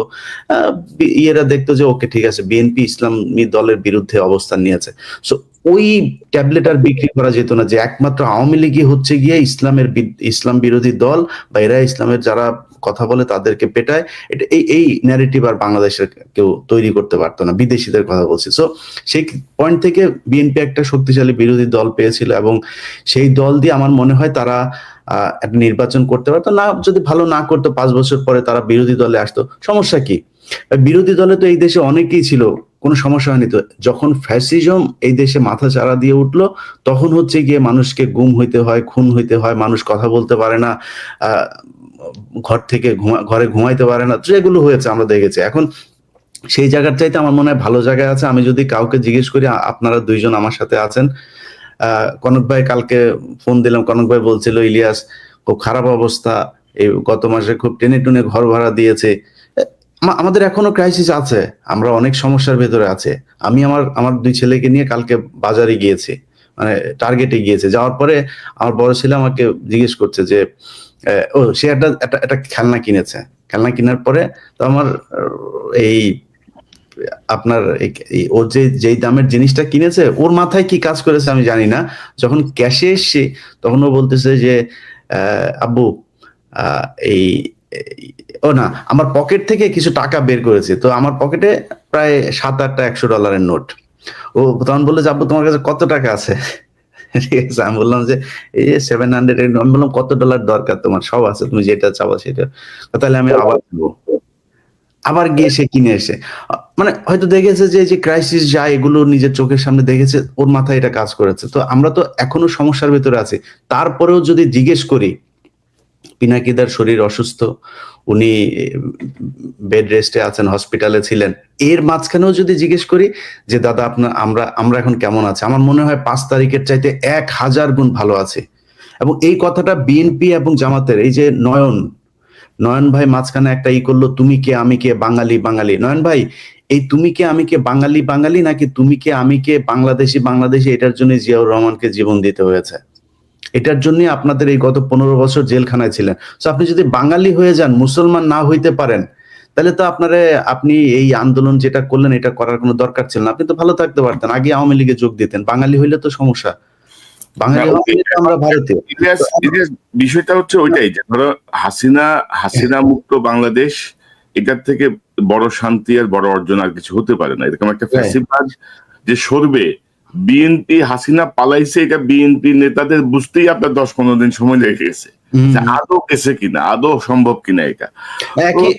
ইয়েরা দেখতো যে ওকে ঠিক আছে, বিএনপি ইসলামী দলের বিরুদ্ধে অবস্থান নিয়েছে। সো ওই ট্যাবলেট আর বিক্রি করা যেত না যে একমাত্র আওয়ামী লীগই হচ্ছে গিয়ে ইসলাম বিরোধী দল, বা এরা ইসলামের যারা কথা বলে তাদেরকে পেটায়। এটা এই ন্যারেটিভ আর বাংলাদেশের কেউ তৈরি করতে পারতো না, বিদেশিদের কথা বলছি। সো সেই পয়েন্ট থেকে বিএনপি একটা শক্তিশালী বিরোধী দল পেয়েছিল, এবং সেই দল দিয়ে আমার মনে হয় তারা একটা নির্বাচন করতে পারতো। না, যদি ভালো না করতো 5 বছর পরে তারা বিরোধী দলে আসতো, সমস্যা কি? বিরোধী দলে তো এই দেশে অনেকেই ছিল, কোনো সমস্যা হয়নি। তো যখন ফ্যাসিজম এই দেশে মাথা চাড়া দিয়ে উঠলো, তখন হচ্ছে গিয়ে মানুষকে গুম হইতে হয়, খুন হইতে হয়, মানুষ কথা বলতে পারে না, ঘর থেকে ঘরে ঘুমাইতে পারে না, যেগুলো হয়েছে আমরা দেখেছি। এখন সেই জায়গার চাইতে আমার মনে হয় ভালো জায়গায় আছে। আমি যদি কাউকে জিজ্ঞেস করি, আপনারা 2 জন আমার সাথে আছেন, কনক ভাই কালকে ফোন দিলাম, কনক ভাই বলছিল ইলিয়াস খুব খারাপ অবস্থা, এই গত মাসে খুব টেনে টুনে ঘর ভাড়া দিয়েছে। আমাদের এখনো ক্রাইসিস আছে, আমরা অনেক সমস্যার ভেতরে আছে। আমি আমার 2 ছেলেকে নিয়ে কালকে বাজারে গিয়েছি, মানে টার্গেটে গিয়েছে। যাওয়ার পরে আমার বড় ছেলে আমাকে জিজ্ঞেস করছে যে সে একটা খেলনা কিনেছে। খেলনা কেনার পরে তো আমার এই আপনার ও যেই দামের জিনিসটা কিনেছে, ওর মাথায় কি কাজ করেছে আমি জানি না, যখন ক্যাশে এসছে তখন ও বলতেছে যে আব্বু এই ও না, আমার পকেট থেকে কিছু টাকা বের করেছে, তো আমার পকেটে প্রায় 7-8টা $100 নোট। ও তখন বললো যে আব্বু তোমার কাছে কত টাকা আছে? ঠিক আছে, আমি বললাম যে এই 700। আমি বললাম কত ডলার দরকার তোমার? সব আছে, তুমি যেটা চাবা সেটা। তাহলে আমি আবার দেবো। আবার গিয়ে সে কিনে এসে মানে হয়তো দেখেছে যে ক্রাইসিস যায়, এগুলো নিজের চোখের সামনে দেখেছে, ওর মাথায় এটা কাজ করেছে। তো আমরা তো এখনো সমস্যার ভিতরে আছি। তারপরেও যদি জিজ্ঞেস করি, পিনাকিদার শরীর অসুস্থ, উনি বেড রেস্টে আছেন, হসপিটালে ছিলেন, এর মাঝখানেও যদি জিজ্ঞেস করি যে দাদা আমরা এখন কেমন আছে, আমার মনে হয় 5 তারিখের চাইতে 1000 গুণ ভালো আছে। এবং এই কথাটা বিএনপি এবং জামাতের এই যে নয়ন ভাই মাঝখানে একটা করলো, তুমি কে আমি কে বাঙালি বাঙালি। নয়ন ভাই, এই তুমি কে আমি কে বাঙালি বাঙালি নাকি তুমি কে আমি কে বাংলাদেশি বাংলাদেশি, এটার জন্য জিয়াউর রহমানকে জীবন দিতে হয়েছে। এটার জন্য আপনাদের এই গত 15 বছর জেলখানায় ছিলেন। তো আপনি যদি বাঙালি হয়ে যান, মুসলমান না হইতে পারেন, তাহলে তো আপনি এই আন্দোলন যেটা করলেন এটা করার কোনো দরকার ছিল না। আপনি তো ভালো থাকতে পারতেন, আগে আওয়ামী লীগে যোগ দিতেন। বাঙালি হইলে তো সমস্যা, বাঙালি আমরা ভারতীয়। বিষয়টা হচ্ছে ওইটাই যে ধরো হাসিনা মুক্ত বাংলাদেশ, এটার থেকে বড় শান্তি আর বড় অর্জন আর কিছু হতে পারে না। এরকম একটা ফ্যাসিবাদ যে সরবে, বিএনপি হাসিনা পালাইছে, এটা বিএনপি নেতাদের বুঝতেই আপনার 10-15 দিন সময় লেগে গেছে। আদৌ গেছে কিনা, আদৌ সম্ভব কিনা এটা।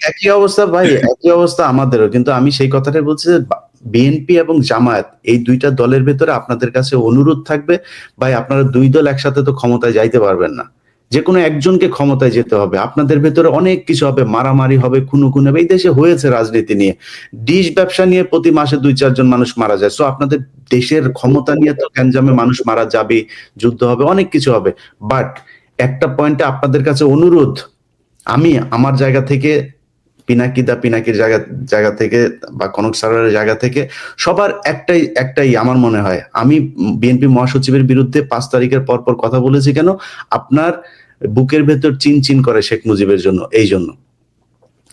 একই অবস্থা ভাই, একই অবস্থা আমাদেরও। কিন্তু আমি সেই কথাটাই বলছি যে বিএনপি এবং জামায়াত এই দুইটা দলের ভেতরে আপনাদের কাছে অনুরোধ থাকবে, ভাই আপনারা দুই দল একসাথে তো ক্ষমতায় যাইতে পারবেন না, যে কোনো একজনকে ক্ষমতায় যেতে হবে। আপনাদের ভেতরে অনেক কিছু হবে, মারামারি হবে, খুনোখুন হবে। এই দেশে হয়েছে রাজনীতি নিয়ে, ডিশ ব্যবসা নিয়ে প্রতি মাসে 2-4 জন মানুষ মারা যায়। সো আপনাদের দেশের ক্ষমতা নিয়ে তো গ্যাঞ্জামে মানুষ মারা যাবে, যুদ্ধ হবে, অনেক কিছু হবে। বাট একটা পয়েন্টে আপনাদের কাছে অনুরোধ, আমি আমার জায়গা থেকে, পিনাকির জায়গা থেকে বা কনক সারারের জায়গা থেকে, সবার একটাই আমার মনে হয়, আমি বিএনপি মহাসচিবের বিরুদ্ধে 5 তারিখের পর কথা বলেছি কেন, আপনার বুকের ভেতর চিন করে শেখ মুজিবের জন্য, এই জন্য।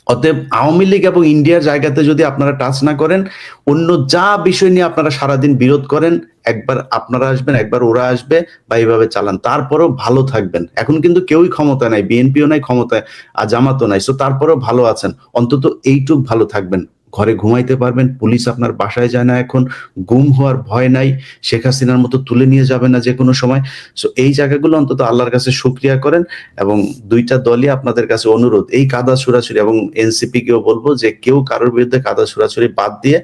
অতএব আওয়ামী লীগ এবং ইন্ডিয়ার জায়গাতে যদি আপনারা টাচ না করেন, অন্য যা বিষয় নিয়ে আপনারা সারাদিন বিরোধ করেন, একবার আপনারা আসবেন, একবার ওরা আসবে, বা এইভাবে চালান, তারপরেও ভালো থাকবেন। এখন কিন্তু কেউই ক্ষমতা নাই, বিএনপিও নাই ক্ষমতায়, আর জামাতও নাই। সো তারপরেও ভালো আছেন, অন্তত এইটুক ভালো থাকবেন, ঘরে ঘুমাইতে পারবেন, পুলিশ আপনার বাসায় যায় না, এখন গুম হওয়ার ভয় নাই, শেখ হাসিনার মতো তুলে নিয়ে যাবে না যে কোনো সময়। সো এই জায়গাগুলো অন্তত আল্লাহর কাছে শুকরিয়া করেন। এবং দুইটা দলই আপনাদের কাছে অনুরোধ, এই কাদা ছুড়াছুড়ি, এবং এনসিপি কেও বলবো যে কেউ কারোর বিরুদ্ধে কাদা ছুড়াছুড়ি বাদ দিয়ে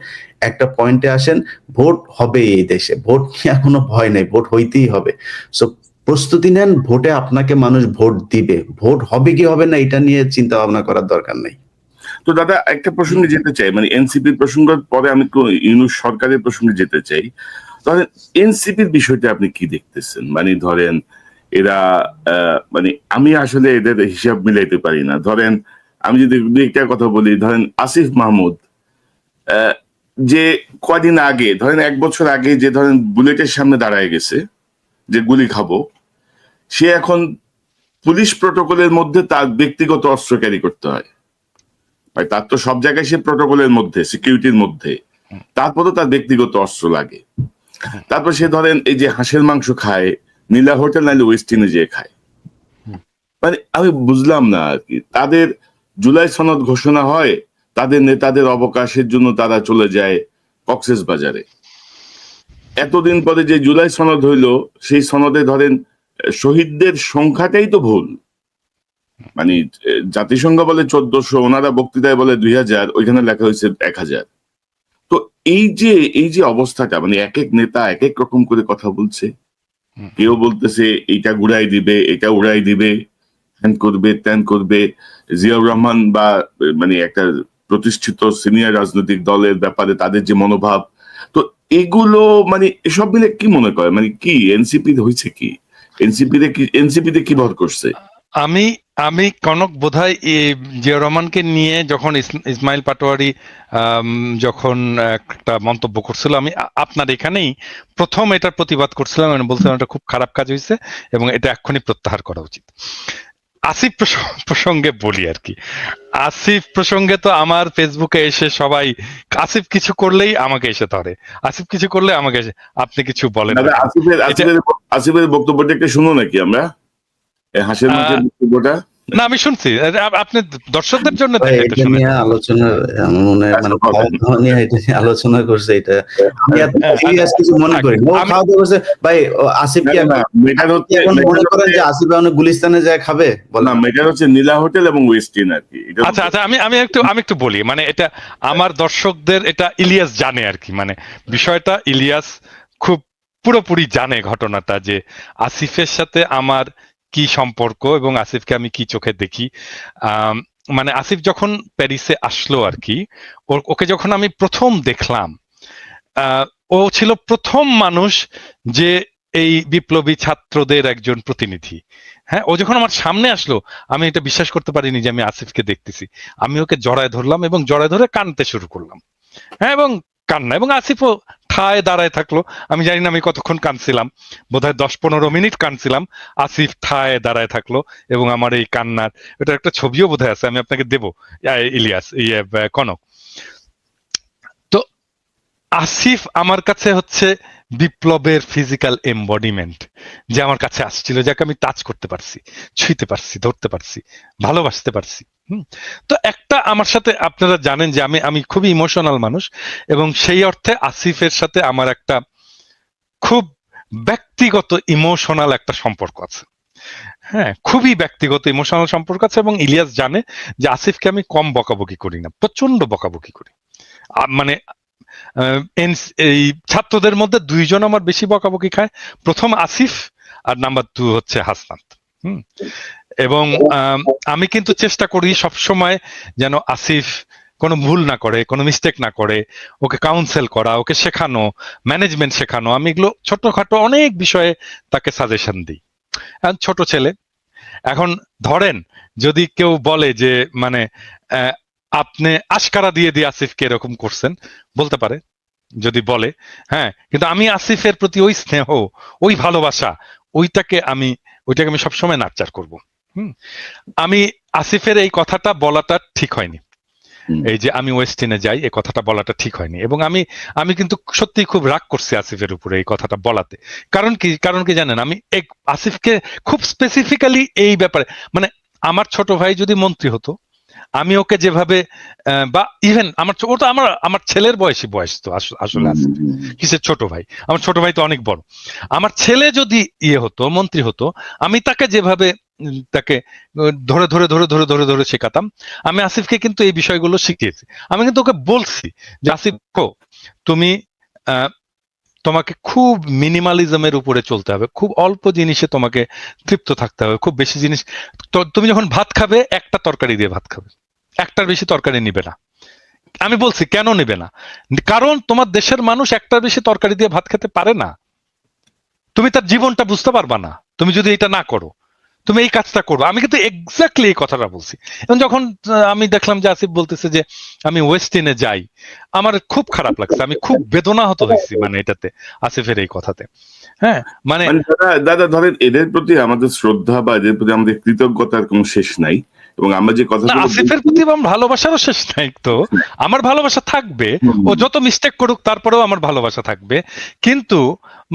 একটা পয়েন্টে আসেন, ভোট হবে এই দেশে, ভোট নিয়ে কোনো ভয় নেই, ভোট হইতেই হবে। সো প্রস্তুতি নেন, ভোটে আপনাকে মানুষ ভোট দিবে, ভোট হবে কি হবে না এটা নিয়ে চিন্তা ভাবনা করার দরকার নেই। তো দাদা একটা প্রসঙ্গে যেতে চাই, মানে এনসিপির প্রসঙ্গের পরে আমি ইউনূস সরকারের প্রসঙ্গে যেতে চাই। ধরেন এনসিপির বিষয়টা আপনি কি দেখতেছেন? মানে ধরেন এরা মানে আমি আসলে এদের হিসাব মিলাইতে পারি না। ধরেন আমি যদি একটা কথা বলি, ধরেন আসিফ মাহমুদ যে কদিন আগে, ধরেন 1 বছর আগে, যে ধরেন বুলেটের সামনে দাঁড়ায় গেছে যে গুলি খাবো, সে এখন পুলিশ প্রটোকলের মধ্যে তার ব্যক্তিগত অস্ত্র ক্যারি করতে হয়। ভাই তার তো সব জায়গায় সে প্রটোকলের মধ্যে, সিকিউরিটির মধ্যে, তারপরেও তার ব্যক্তিগত অস্ত্র লাগে। তারপর সে ধরেন এই যে হাঁসের মাংস খায়, নীলা হোটেল নাইলে ওয়েস্টিনে যেয়ে খায়। মানে আমি বুঝলাম না আর কি, তাদের জুলাই সনদ ঘোষণা হয়, তাদের নেতাদের অবকাশের জন্য তারা চলে যায় কক্সেস বাজারে। এতদিন পরে যে জুলাই সনদ হইলো, সেই সনদে ধরেন শহীদদের সংখ্যাটাই তো ভুল। মানে জাতিসংঘ বলে 1400, ওনারা বক্তৃতায় বলে 2000, ওইখানে লেখা হয়েছে 1000। তো এই যে অবস্থাটা, মানে এক এক নেতা এক এক রকম করে কথা বলছে। কেউ বলতেছে এইটা ঘুরাই দিবে, এটা উড়াই দিবে, হ্যান করবে, ত্যান করবে। জিয়াউর রহমান বা মানে একটা প্রতিষ্ঠিত সিনিয়র রাজনৈতিক দলের ব্যাপারে তাদের যে মনোভাব, তো এগুলো মানে এসব মিলে কি মনে করে, মানে কি এনসিপি হয়েছে কি, এনসিপিতে কি ভর করছে? আমি কনক বোধহয় জিয়াউর রহমানকে নিয়ে যখন ইসমাইল পাটোয়ারি যখন একটা মন্তব্য করছিল, আমি আপনার এখানেই প্রথম এটার প্রতিবাদ করছিলাম, আমি বলছিলাম এটা খুব খারাপ কাজ হয়েছে এবং এটা এক্ষুনি প্রত্যাহার করা উচিত। আসিফ প্রসঙ্গে বলি আর কি, আসিফ প্রসঙ্গে তো আমার ফেসবুকে এসে সবাই আসিফ কিছু করলেই আমাকে এসে ধরে, আসিফ কিছু করলে আমাকে এসে, আপনি কিছু বলেন না। আসিফের বক্তব্যটা একটু শুনো নাকি আমরা, হাসির মাংসের বক্তব্যটা? না আমি শুনছি, আপনি দর্শকদের জন্য এটা নিয়ে আলোচনা, আমার মনে হয় মানে খাওয়া নিয়ে এটা নিয়ে আলোচনা করছে, এটা সিরিয়াস কিছু মনে করি না। ও খাওয়া দাওয়া করছে ভাই, আসিফ কি এখন মনে করেন যে আসিফ এখন গুলিস্তানে যায় খাবে? না, এটা হচ্ছে নীলা হোটেল এবং ওয়েস্টিন আর কি। আচ্ছা আচ্ছা, আমি একটু বলি, মানে এটা আমার দর্শকদের, এটা ইলিয়াস জানে আর কি, মানে বিষয়টা ইলিয়াস খুব পুরোপুরি জানে ঘটনাটা, যে আসিফের সাথে আমার কি সম্পর্ক এবং আসিফকে আমি কি চোখে দেখি। মানে আসিফ যখন প্যারিসে আসলো আর কি, ওকে যখন আমি প্রথম দেখলাম, ও ছিল প্রথম মানুষ যে এই বিপ্লবী ছাত্রদের একজন প্রতিনিধি। হ্যাঁ, ও যখন আমার সামনে আসলো, আমি এটা বিশ্বাস করতে পারিনি যে আমি আসিফকে দেখতেছি। আমি ওকে জড়ায় ধরলাম এবং জড়ায় ধরে কাঁদতে শুরু করলাম। হ্যাঁ, এবং কান্না, এবং আসিফও ঠায় দাঁড়ায় থাকলো। আমি জানি না আমি কতক্ষণ কাঁদছিলাম, বোধহয় 10-15 মিনিট কাঁদছিলাম। আসিফ ঠায় দাঁড়ায় থাকলো এবং আমার এই কান্নার এটা একটা ছবিও বোধহয় আছে, আমি আপনাকে দেবো ইলিয়াস, কনক। তো আসিফ আমার কাছে হচ্ছে বিপ্লবের ফিজিক্যাল এমবডিমেন্ট, যে আমার কাছে আসছিল, যাকে আমি টাচ করতে পারছি, ছুঁইতে পারছি, ধরতে পারছি, ভালোবাসতে পারছি। তো একটা আমার সাথে, আপনারা জানেন যে আমি খুবই ইমোশনাল মানুষ, এবং সেই অর্থে আসিফের সাথে আমার একটা খুব ব্যক্তিগত ইমোশনাল একটা সম্পর্ক আছে। হ্যাঁ, খুবই ব্যক্তিগত ইমোশনাল সম্পর্ক আছে, এবং ইলিয়াস জানে যে আসিফকে আমি কম বকাবকি করি না, প্রচন্ড বকাবকি করি। মানে এই ছাত্রদের মধ্যে দুইজন আমার বেশি বকাবকি খায়, প্রথম আসিফ আর নাম্বার 2 হচ্ছে হাসনাত। হুম। এবং আমি কিন্তু চেষ্টা করি সবসময় যেন আসিফ কোনো ভুল না করে, কোনো মিস্টেক না করে, ওকে কাউন্সেল করা, ওকে শেখানো, ম্যানেজমেন্ট শেখানো। আমি এগুলো ছোটখাটো অনেক বিষয়ে তাকে সাজেশন দিই। ছোট ছেলে, এখন ধরেন যদি কেউ বলে যে মানে আপনি আশকারা দিয়ে দিয়ে আসিফকে এরকম করছেন, বলতে পারে, যদি বলে, হ্যাঁ, কিন্তু আমি আসিফের প্রতি ওই স্নেহ, ওই ভালোবাসা, ওইটাকে আমি সবসময় নার্চার করব। আমি আসিফের এই কথাটা বলাটা ঠিক হয়নি, এই যে আমি ওয়েস্টিনে যাই, এই কথাটা বলাটা ঠিক হয়নি, এবং আমি কিন্তু সত্যি খুব রাগ করছি আসিফের উপরে এই কথাটা বলাতে। কারণ কি জানেন, আমি আসিফকে খুব স্পেসিফিক্যালি এই ব্যাপারে, মানে আমার ছোট ভাই যদি মন্ত্রী হতো, আমি ওকে যেভাবে বা ইভেন আমার ছেলের বয়স তো আসলে আসিফ কিসের ছোট ভাই, আমার ছোট ভাই তো অনেক বড়। আমার ছেলে যদি হতো, মন্ত্রী হতো, আমি তাকে যেভাবে তাকে ধরে ধরে ধরে ধরে ধরে ধরে শেখাতাম, আমি আসিফকে কিন্তু এই বিষয়গুলো শিখিয়েছি। আমি কিন্তু ওকে বলছি যে আসিফ, তুমি তোমাকে খুব মিনিমালিজমের উপরে চলতে হবে, খুব অল্প জিনিসে তোমাকে তৃপ্ত থাকতে হবে, খুব বেশি জিনিস, তুমি যখন ভাত খাবে একটা তরকারি দিয়ে ভাত খাবে, একটার বেশি তরকারি নিবে না। আমি বলছি কেন নেবে না, কারণ তোমার দেশের মানুষ একটার বেশি তরকারি দিয়ে ভাত খেতে পারে না। তুমি তার জীবনটা বুঝতে পারবা না তুমি যদি এটা না করো, তুমি এই কাজটা করবে। আমি কিন্তু এক্স্যাক্টলি এই কথাটা বলছি। এবং যখন আমি দেখলাম যে আসিফ বলতেছে যে আমি ওয়েস্টিনে যাই, আমার খুব খারাপ লাগছে, আমি খুব বেদনাহত হয়েছি মানে এটাতে, আসিফের এই কথাতে। হ্যাঁ, মানে দাদা ধরেন এদের প্রতি আমাদের শ্রদ্ধা বা এদের প্রতি আমাদের কৃতজ্ঞতার কোনো শেষ নাই, এবং আমরা যে কথা আসিফের প্রতি আমার ভালোবাসারও শেষ নাই তো, আমার ভালোবাসা থাকবে, ও যত মিস্টেক করুক তারপরেও আমার ভালোবাসা থাকবে, কিন্তু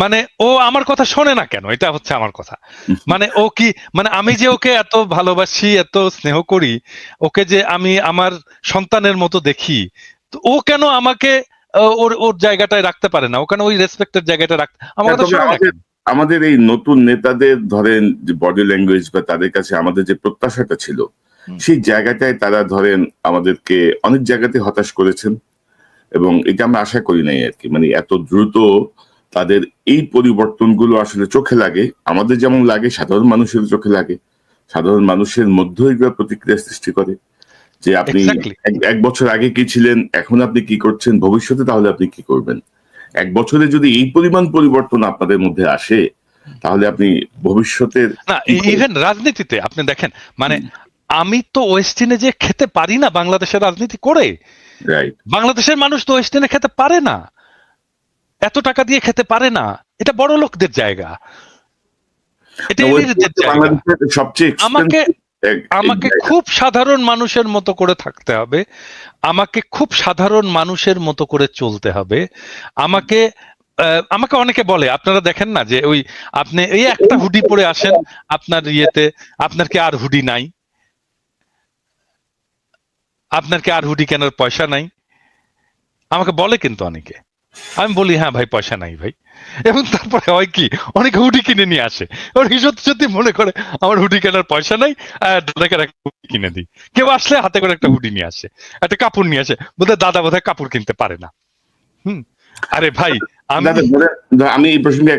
মানে ও আমার কথা শোনে না কেন, এটা হচ্ছে আমার কথা। মানে ও কি, মানে আমি যে ওকে এত ভালোবাসি, এত স্নেহ করি, ওকে যে আমি আমার সন্তানের মতো দেখি, তো ও কেন আমাকে ওর ওর জায়গাটায় রাখতে পারে না, ও কেন ওই রেসপেক্টের জায়গাটা রাখতে, আমার কথা শোনে না কেন? আমাদের এই নতুন নেতাদের ধরেন যে বডি ল্যাঙ্গুয়েজ বা তাদের কাছে আমাদের যে প্রত্যাশাটা ছিল, সেই জায়গাটায় তারা ধরেন আমাদেরকে অনেক জায়গাতে হতাশ করেছেন, এবং এটা আমরা আশা করি নাই আর কি। মানে এত দ্রুত তাদের এই পরিবর্তনগুলো আসলে চোখে লাগে, আমাদের যেমন লাগে সাধারণ মানুষের চোখে লাগে, সাধারণ মানুষের মধ্যেই প্রতিক্রিয়া সৃষ্টি করে যে আপনি এক বছর আগে কি ছিলেন, এখন আপনি কি করছেন, ভবিষ্যতে তাহলে আপনি কি করবেন। এক বছরে যদি এই পরিমাণ পরিবর্তন আপনাদের মধ্যে আসে, তাহলে আপনি ভবিষ্যতের না, ইভেন রাজনীতিতে আপনি দেখেন, মানে আমি তো ওয়েস্টিনে যে খেতে পারি না বাংলাদেশের রাজনীতি করে, বাংলাদেশের মানুষ তো ওয়েস্টিনে খেতে পারে না, এত টাকা দিয়ে খেতে পারে না, এটা বড় লোকদের জায়গা, এটা এলিটদের জায়গা। আমাকে খুব সাধারণ মানুষের মতো করে থাকতে হবে, আমাকে খুব সাধারণ মানুষের মতো করে চলতে হবে। আমাকে অনেকে বলে, আপনারা দেখেন না যে ওই আপনি এই একটা হুডি পরে আসেন আপনার ইয়েতে, আপনার কি আর হুডি নাই, আপনার কি আর হুডি কেনার পয়সা নাই, আমাকে বলে কিন্তু অনেকে। আমি বলি হ্যাঁ ভাই, পয়সা নাই ভাই, এবং তারপরে হয় কি, অনেকে হুডি কিনে নিয়ে আসে, সত্যি সত্যি মনে করে আমার হুডি কেনার পয়সা নাই, একটা হুডি কিনে দিই। কেউ আসলে হাতে করে একটা হুডি নিয়ে আসে, একটা কাপড় নিয়ে আসে, বোধহয় দাদা বোধহয় কাপড় কিনতে পারে না। আরে ভাই, আমি এই প্রসঙ্গে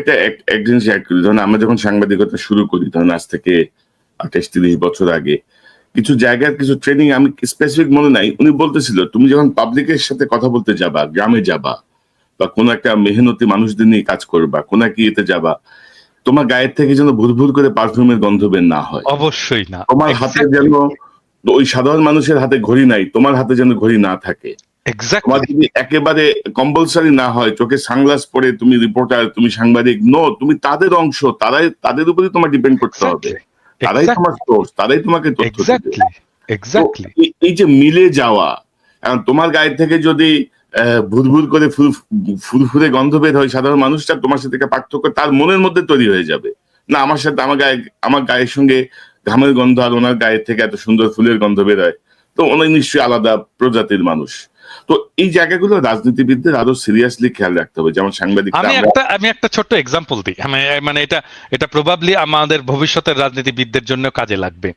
এক জিনিস অ্যাড করি। ধরুন আমরা যখন সাংবাদিকতা শুরু করি, ধরুন আজ থেকে 28-30 বছর আগে, কিছু জায়গার কিছু ট্রেনিং আমি স্পেসিফিক মনে নাই, উনি বলতেছিল তুমি যখন পাবলিকের সাথে কথা বলতে যাবা, গ্রামে যাবা, বা কোনো একটা মেহনতি মানুষদের নিয়ে কাজ করবা, কোন এক ইয়েতে যাবা, তোমার গায়ের থেকে যেন ভুরভুর করে পারফিউমের গন্ধ বের না হয়। অবশ্যই না। তোমার হাতে যেন, ওই সাধারণ মানুষের হাতে ঘড়ি নাই, তোমার হাতে যেন ঘড়ি না থাকে। তোমার যদি একেবারে কম্পালসারি না হয়, চোখে সানগ্লাস পরে তুমি রিপোর্টার, তুমি সাংবাদিক, নো, তুমি তাদের অংশ, তাদের উপরে তোমার ডিপেন্ড করতে হবে, তারাই তোমার সোর্স, তারাই তোমাকে তথ্য দেবে। এই যে মিলে যাওয়া, এখন তোমার গায়ের থেকে যদি ভুরভুর করে ফুরফুরে গন্ধ বের হয়, সাধারণ মানুষটা তোমার সাথে পার্থক্য তার মনের মধ্যে তৈরি হয়ে যাবে, না আমার সাথে আমার গায়ের সঙ্গে ঘামের গন্ধ আর ওনার গায়ের থেকে এত সুন্দর ফুলের গন্ধ বের হয়, তো উনি নিশ্চয়ই আলাদা প্রজাতির মানুষ। তো এই জায়গাগুলো রাজনীতিবিদদের আরো সিরিয়াসলি খেয়াল রাখতে হবে, যেমন সাংবাদিক আমি একটা ছোট্ট এক্সাম্পল দিই। মানে এটা প্রবাবলি আমাদের ভবিষ্যতের রাজনীতিবিদদের জন্য কাজে লাগবে।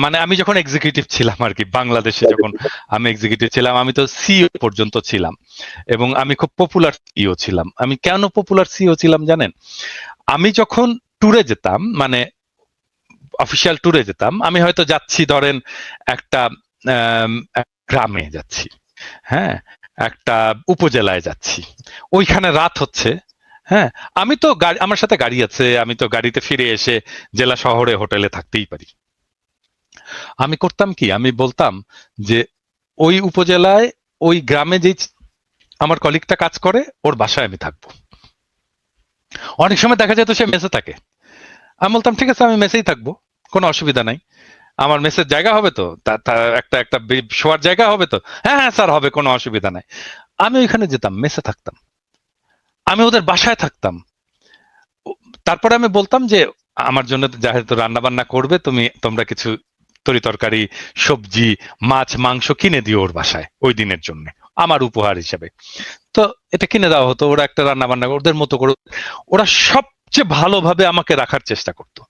মানে আমি যখন এক্সিকিউটিভ ছিলাম আর কি, বাংলাদেশে যখন আমি এক্সিকিউটিভ ছিলাম, আমি তো সিইও পর্যন্ত ছিলাম এবং আমি খুব পপুলার সিইও ছিলাম। আমি কেন পপুলার সিইও ছিলাম জানেন? আমি যখন ট্যুরে যেতাম, মানে অফিসিয়াল ট্যুরে যেতাম, আমি হয়তো যাচ্ছি ধরেন একটা গ্রামে যাচ্ছি, হ্যাঁ, একটা উপজেলায় যাচ্ছি, ওইখানে রাত হচ্ছে, হ্যাঁ, আমি তো আমার সাথে গাড়ি আছে, আমি তো গাড়িতে ফিরে এসে জেলা শহরে হোটেলে থাকতেই পারি। আমি করতাম কি, আমি বলতাম যে ওই উপজেলায় ওই গ্রামে যে আমার কলিগটা কাজ করে ওর বাসায় আমি থাকবো। অনেক সময় দেখা যেত সে মেসে থাকে, আমি বলতাম ঠিক আছে আমি মেসেই থাকবো, কোনো অসুবিধা নাই, আমার মেসের জায়গা হবে তো, একটা একটা শোয়ার জায়গা হবে তো, হ্যাঁ হ্যাঁ স্যার হবে, কোনো অসুবিধা নাই। আমি ওইখানে যেতাম, মেসে থাকতাম, আমি ওদের বাসায় থাকতাম। তারপরে আমি বলতাম যে আমার জন্য যেহেতু রান্না বান্না করবে, তোমরা কিছু তরি তরকারি, সবজি, মাছ, মাংস কিনে দিও ওর বাসায় ওই দিনের জন্য আমার উপহার হিসেবে। তো এটা কিনে দেওয়া হতো, ওরা একটা রান্না বান্না ওদের মতো করে, ওরা সবচেয়ে ভালোভাবে আমাকে রাখার চেষ্টা করতো।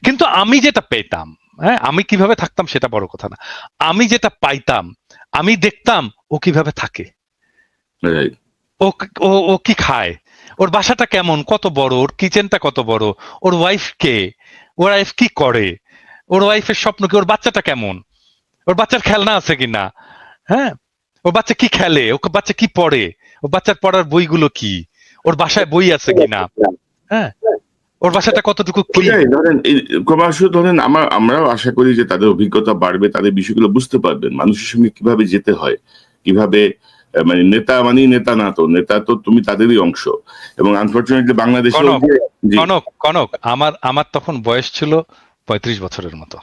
কিন্তু আমি যেটা পেতাম, হ্যাঁ, আমি কিভাবে থাকতাম সেটা বড় কথা না, আমি যেটা পাইতাম, আমি দেখতাম ও কিভাবে থাকে, ও ও কি খায়, ওর বাসাটা কেমন, কত বড়, ওর কিচেনটা কত বড়, ওর ওয়াইফ কে, ওর ওয়াইফ কি করে, ওর ওয়াইফের স্বপ্ন কি, ওর বাচ্চাটা কেমন, ওর বাচ্চার খেলনা আছে কিনা, হ্যাঁ, ওর বাচ্চা কি খেলে, ওর বাচ্চা কি পড়ে, ওর বাচ্চার পড়ার বইগুলো কি, ওর বাসায় বই আছে কিনা, হ্যাঁ, ওর বাসাটা কতটুকু ক্লিন। ধরেন ক্রমশ ধরেন আমরাও আশা করি যে তাদের অভিজ্ঞতা বাড়বে, তাদের বিষয়গুলো বুঝতে পারবেন, মানুষের সঙ্গে কিভাবে যেতে হয়, কিভাবে, মানে নেতা মানেই নেতা না, তো নেতা তো তুমি তাদেরই অংশ। এবং আনফরচুনেটলি বাংলাদেশে কনক আমার তখন বয়স ছিল 35 বছরের মতো,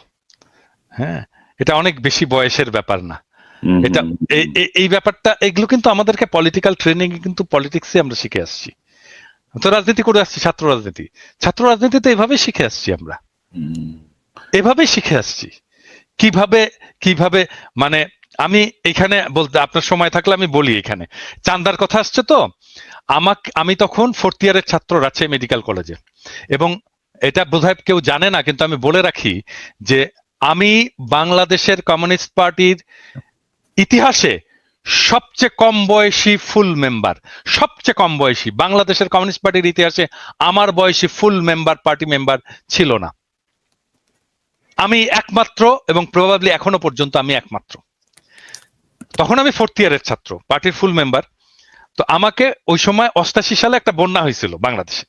হ্যাঁ, এটা অনেক বেশি বয়সের ব্যাপার না, এটা এই ব্যাপারটা, এগুলো কিন্তু আমাদেরকে পলিটিক্যাল ট্রেনিং এ কিন্তু পলিটিক্সে আমরা শিখে আসছি, তো রাজনীতি করে আসছি, ছাত্র রাজনীতিতে এভাবেই শিখে আসছি, আমরা এভাবেই শিখে আসছি কিভাবে কিভাবে মানে আমি এখানে বলতে, আপনার সময় থাকলে আমি বলি, এখানে চান্দার কথা আসছে তো, আমি তখন 4th ইয়ারের ছাত্র রাজশাহী মেডিকেল কলেজে, এবং এটা বোধহয় কেউ জানে না, কিন্তু আমি বলে রাখি যে আমি বাংলাদেশের কমিউনিস্ট পার্টির ইতিহাসে সবচেয়ে কম বয়সী ফুল মেম্বার, সবচেয়ে কম বয়সী বাংলাদেশের কমিউনিস্ট পার্টির ইতিহাসে আমার বয়সী ফুল মেম্বার, পার্টি মেম্বার ছিল না, আমি একমাত্র, এবং প্রবাবলি এখনো পর্যন্ত আমি একমাত্র। তখন আমি 4th ইয়ারের ছাত্র, পার্টির ফুল মেম্বার। তো আমাকে ওই সময় 88 সালে একটা বন্যা হয়েছিল বাংলাদেশে,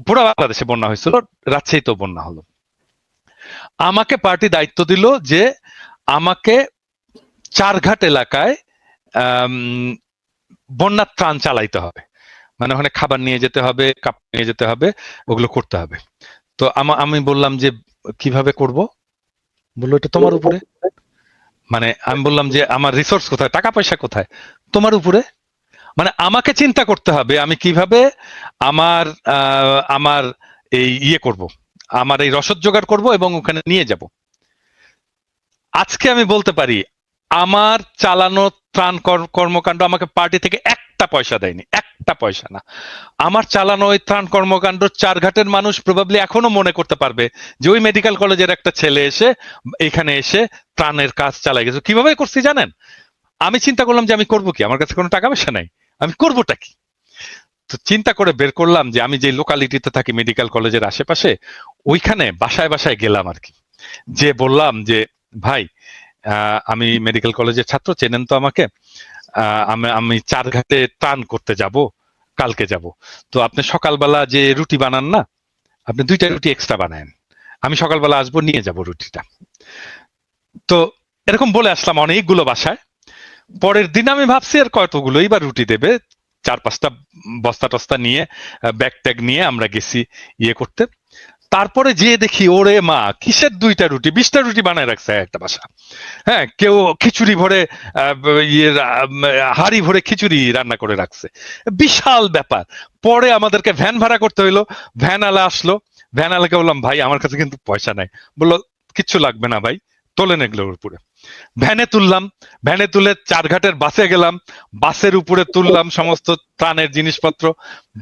পুরো বাংলাদেশে বন্যা হয়েছিল, রাজশাহীতেও বন্যা হলো। আমাকে পার্টি দায়িত্ব দিল যে আমাকে চারঘাট এলাকায় বন্যার ত্রাণ চালাইতে হবে, মানে ওখানে খাবার নিয়ে যেতে হবে, কাপড় নিয়ে যেতে হবে, ওগুলো করতে হবে। তো আমি বললাম যে কিভাবে করব, বললো এটা তোমার উপরে। মানে আমি বললাম যে আমার রিসোর্স কোথায়, টাকা পয়সা কোথায়, তোমার উপরে। মানে আমাকে চিন্তা করতে হবে আমি কিভাবে আমার এই করব, আমার এই রসদ জোগাড় করব এবং ওখানে নিয়ে যাব। আজকে আমি বলতে পারি আমার চালানো ত্রাণ কর্মকাণ্ড আমাকে পার্টি থেকে একটা পয়সা দেয়নি, একটা পয়সা না। আমার চালানো ওই ত্রাণ কর্মকাণ্ড চারঘাটের মানুষ প্রবাবলি এখনো মনে করতে পারবে যে ওই মেডিকেল কলেজের একটা ছেলে এসে এখানে এসে ত্রাণের কাজ চালাই গেছে। কিভাবে করছি জানেন? আমি চিন্তা করলাম যে আমি করব কি, আমার কাছে কোনো টাকা পয়সা নাই, আমি করবোটা কি? তো চিন্তা করে বের করলাম যে আমি যে লোকালিটিতে থাকি মেডিকেল কলেজের আশেপাশে, ওইখানে বাসায় বাসায় গেলাম আর কি, যে বললাম যে ভাই আমি মেডিকেল কলেজের ছাত্র, চেনেন তো আমাকে, আমি চারঘাটে ত্রাণ করতে যাব, কালকে যাব, তো আপনি সকালবেলা যে রুটি বানান না, আপনি 2টা রুটি এক্সট্রা বানায়েন, আমি সকালবেলা আসবো, নিয়ে যাব রুটিটা। তো এরকম বলে আসলাম অনেকগুলো বাসায়। পরের দিন আমি ভাবছি আর কতগুলোই বা রুটি দেবে, 4-5টা বস্তা টস্তা নিয়ে, ব্যাগ ট্যাগ নিয়ে আমরা গেছি করতে। তারপরে যেয়ে দেখি ওরে মা, কিসের 2টা রুটি, 20টা রুটি বানায় রাখছে একটা বাসা। হ্যাঁ, কেউ খিচুড়ি ভরে হাড়ি ভরে খিচুড়ি রান্না করে রাখছে, বিশাল ব্যাপার। পরে আমাদেরকে ভ্যান ভাড়া করতে হইলো, ভ্যান আলা আসলো, ভ্যান আলাকে বললাম ভাই আমার কাছে কিন্তু পয়সা নাই, বললো কিচ্ছু লাগবে না ভাই, তোলেন এগুলোর উপরে। ভ্যানে তুলে চারঘাটের বাসে গেলাম, বাসের উপরে তুললাম সমস্ত ত্রাণের জিনিসপত্র।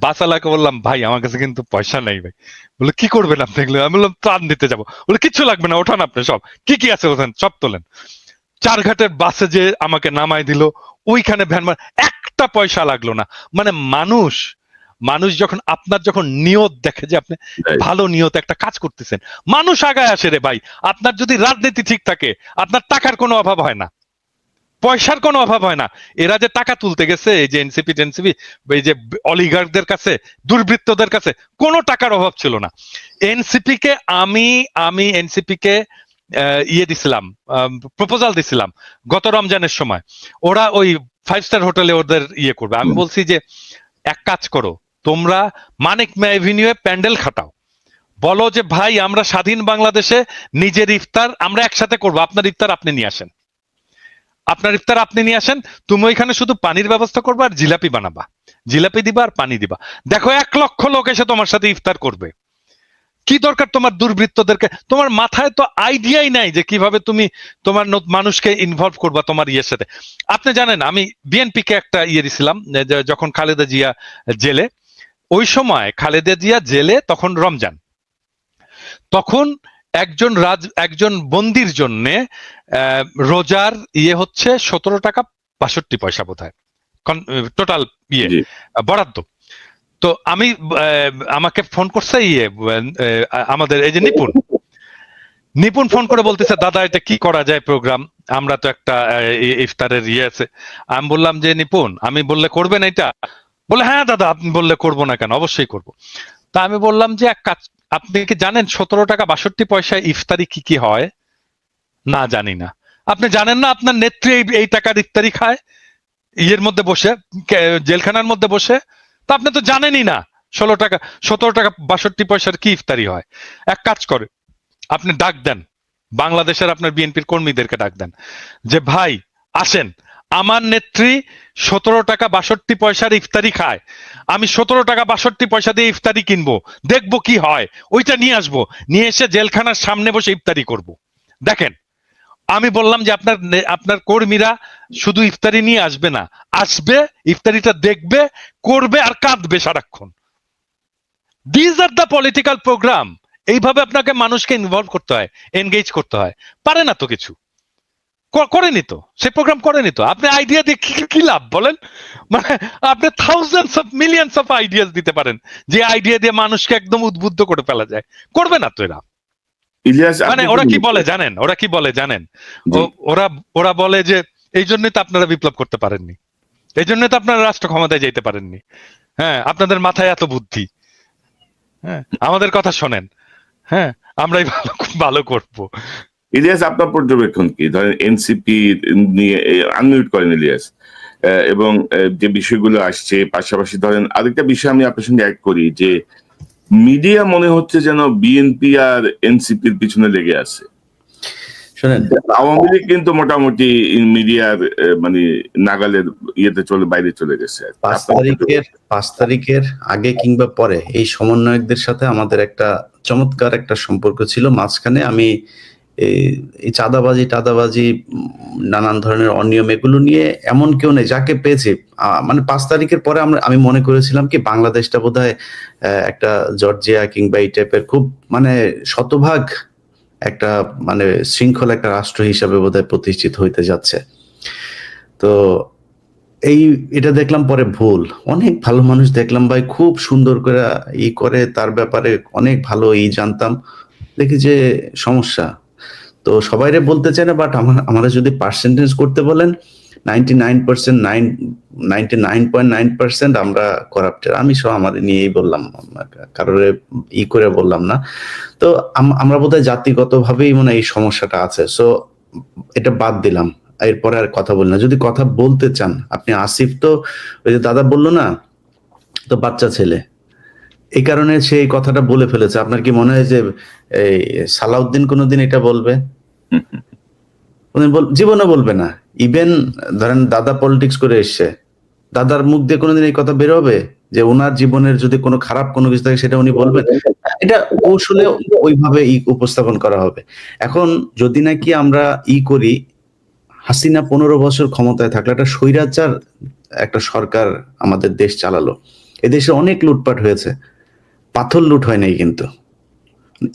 বাসালাকে বললাম, ভাই আমার কাছে কিন্তু পয়সা নেই ভাই। বলে, কি করবেন আপনি এগুলো? আমি বললাম, ত্রাণ দিতে যাবো। বলে, কিচ্ছু লাগবে না, ওঠান আপনি সব, কি কি আছে ওখানে সব তোলেন। চারঘাটের বাসে যে আমাকে নামাই দিল, ওইখানে ভ্যান, একটা পয়সা লাগলো না। মানে মানুষ যখন নিয়ত দেখে যে আপনি ভালো নিয়ত একটা কাজ করতেছেন, মানুষ আগায় আসে রে ভাই। আপনার যদি রাজনীতি ঠিক থাকে, আপনার টাকার কোনো অভাব হয় না, পয়সার কোনো অভাব হয় না। এরা যে টাকা তুলতে গেছে, এই যে এনসিপি এই যে অলিগার্কদের কাছে, দুর্বৃত্তদের কাছে কোনো টাকার অভাব ছিল না। এনসিপি কে আমি এনসিপি কে দিছিলাম, প্রপোজাল দিছিলাম গত রমজানের সময়। ওরা ওই 5 স্টার হোটেলে ওদের করবে। আমি বলছি যে এক কাজ করো, তোমরা মানিক মে এভিনিউয়ে প্যান্ডেল খাটাও, বলো যে ভাই আমরা স্বাধীন বাংলাদেশে নিজের ইফতার আমরা একসাথে করব, আপনার ইফতার আপনি নিয়ে আসেন, তুমি ওইখানে শুধু পানির ব্যবস্থা করবে আর জিলাপি বানাবা, জিলাপি দিবা আর পানি দিবা। দেখো 1 লক্ষ লোক এসে তোমার সাথে ইফতার করবে। কি দরকার তোমার দুর্বৃত্তদেরকে? তোমার মাথায় তো আইডিয়াই নাই যে কিভাবে তুমি তোমার মানুষকে ইনভলভ করবা তোমার সাথে। আপনি জানেন, আমি বিএনপি কে একটা দিছিলাম যখন খালেদা জিয়া জেলে, ওই সময় খালেদা জিয়া জেলে, তখন রমজান, তখন একজন বন্দির জন্য রোজার হচ্ছে 17 টাকা 62 পয়সা বোধহয় টোটাল বরাদ্দ। তো আমি আমাকে ফোন করছে আমাদের এই যে নিপুণ ফোন করে বলতেছে, দাদা এটা কি করা যায় প্রোগ্রাম, আমরা তো একটা ইফতারের আছে। আমি বললাম যে নিপুণ, আমি বললে করবেন এটা? বলে, হ্যাঁ দাদা আপনি বললে করবো না কেন, অবশ্যই করব। তা আমি বললাম যে এক কাজ, আপনি কি জানেন 17 টাকা 62 পয়সায় ইফতারি কি কি হয়? না, জানি না। আপনি জানেন না আপনার নেত্রী এই টাকার ইফতারি খায় মধ্যে বসে, জেলখানার মধ্যে বসে? তা আপনি তো জানেনই না 17 টাকা 62 পয়সার কি ইফতারি হয়। এক কাজ করে, আপনি ডাক দেন বাংলাদেশের আপনার বিএনপির কর্মীদেরকে, ডাক দেন যে ভাই আসেন, আমার নেত্রী 17 টাকা 62 পয়সার ইফতারি খায়, আমি 17 টাকা 62 পয়সা দিয়ে ইফতারি কিনবো, দেখবো কি হয়, ওইটা নিয়ে আসবো, নিয়ে এসে জেলখানার সামনে বসে ইফতারি করব। দেখেন, আমি বললাম যে আপনার কর্মীরা শুধু ইফতারি নিয়ে আসবে না, আসবে ইফতারিটা দেখবে, করবে আর কাঁদবে সারাক্ষণ। This are the political program. এইভাবে আপনাকে মানুষকে ইনভলভ করতে হয়, এনগেজ করতে হয়। পারে না তো কিছু, করেনি তো, সে প্রোগ্রাম করেনি তো। আপনি আইডিয়া দিয়ে কি লাভ বলেন? মানে আপনি thousands of millions of ideas দিতে পারেন, যে আইডিয়া দিয়ে মানুষকে একদম উদ্বুদ্ধ করে ফেলা যায়, করবে না তো এরা। মানে ওরা কি বলে জানেন, ওরা বলে যে এই জন্যই তো আপনারা বিপ্লব করতে পারেননি, এই জন্যই তো আপনারা রাষ্ট্র ক্ষমতায় যেতে পারেননি। হ্যাঁ, আপনাদের মাথায় এত বুদ্ধি। হ্যাঁ, আমাদের কথা শোনেন, হ্যাঁ আমরাই ভালো করবো। ইলিয়াস, আপনার পর্যবেক্ষণ কি? ধরেন এনসিপি নিয়ে আনমিউট করেন ইলিয়াস, এবং যে বিষয়গুলো আসছে, পাশাপাশি ধরেন আরেকটা বিষয় আমি আপনার সঙ্গে অ্যাড করি, যে মিডিয়া মনে হচ্ছে যেন বিএনপি আর এনসিপির পিছনে লেগে আছে। শোনেন, আওয়ামী লীগ কিন্তু মোটামুটি মিডিয়ার মানে নাগালের বাইরে চলে গেছে। 5 তারিখের আগে কিংবা পরে এই সমন্বয়কদের সাথে আমাদের একটা চমৎকার একটা সম্পর্ক ছিল। মাঝখানে আমি এই চাঁদাবাজি নানান ধরনের অনিয়ম এগুলো নিয়ে এমন কেউ নেই যাকে পেয়েছি। মানে 5 তারিখের পরে আমি মনে করেছিলাম কি বাংলাদেশটা বোধহয় একটা জর্জিয়া কিংবা এই টাইপের খুব মানে শতভাগ একটা মানে শৃঙ্খলা একটা রাষ্ট্র হিসাবে বোধহয় প্রতিষ্ঠিত হইতে যাচ্ছে। তো এটা দেখলাম পরে ভুল। অনেক ভালো মানুষ দেখলাম ভাই, খুব সুন্দর করে করে, তার ব্যাপারে অনেক ভালো জানতাম, দেখি যে সমস্যা। তো সবাইরে বলতে চাই না, বাট আমরা যদি পার্সেন্টেজ করতে বলেন 99.9% আমরা করাপ্টেড। আমি সব আমাদের নিয়েই বললাম, কারোর করে বললাম না। তো আমরা বোধহয় জাতিগত ভাবেই মনে এই সমস্যাটা আছে। সো এটা বাদ দিলাম, এরপরে আর কথা বলি না। যদি কথা বলতে চান আপনি, আসিফ তো ওই যে দাদা বললো না, তো বাচ্চা ছেলে, এই কারণে সে এই কথাটা বলে ফেলেছে। আপনার কি মনে হয় যে এই সালাউদ্দিন কোনোদিন এটা বলবে? জীবনে বলবে না। ইভেন ধরেন দাদা পলিটিক্স করে এসছে, দাদার মুখ দিয়ে কোনোদিন এই কথা বের হবে যে ওনার জীবনের যদি কোনো খারাপ কোনো কিছু থাকে সেটা উনি বলবেন? এটা কৌশলে ওইভাবে উপস্থাপন করা হবে। এখন যদি নাকি আমরা করি হাসিনা 15 বছর ক্ষমতায় থাকলো, একটা স্বৈরাচার একটা সরকার আমাদের দেশ চালালো। এদেশে অনেক লুটপাট হয়েছে, পাথর লুট হয় নাই কিন্তু।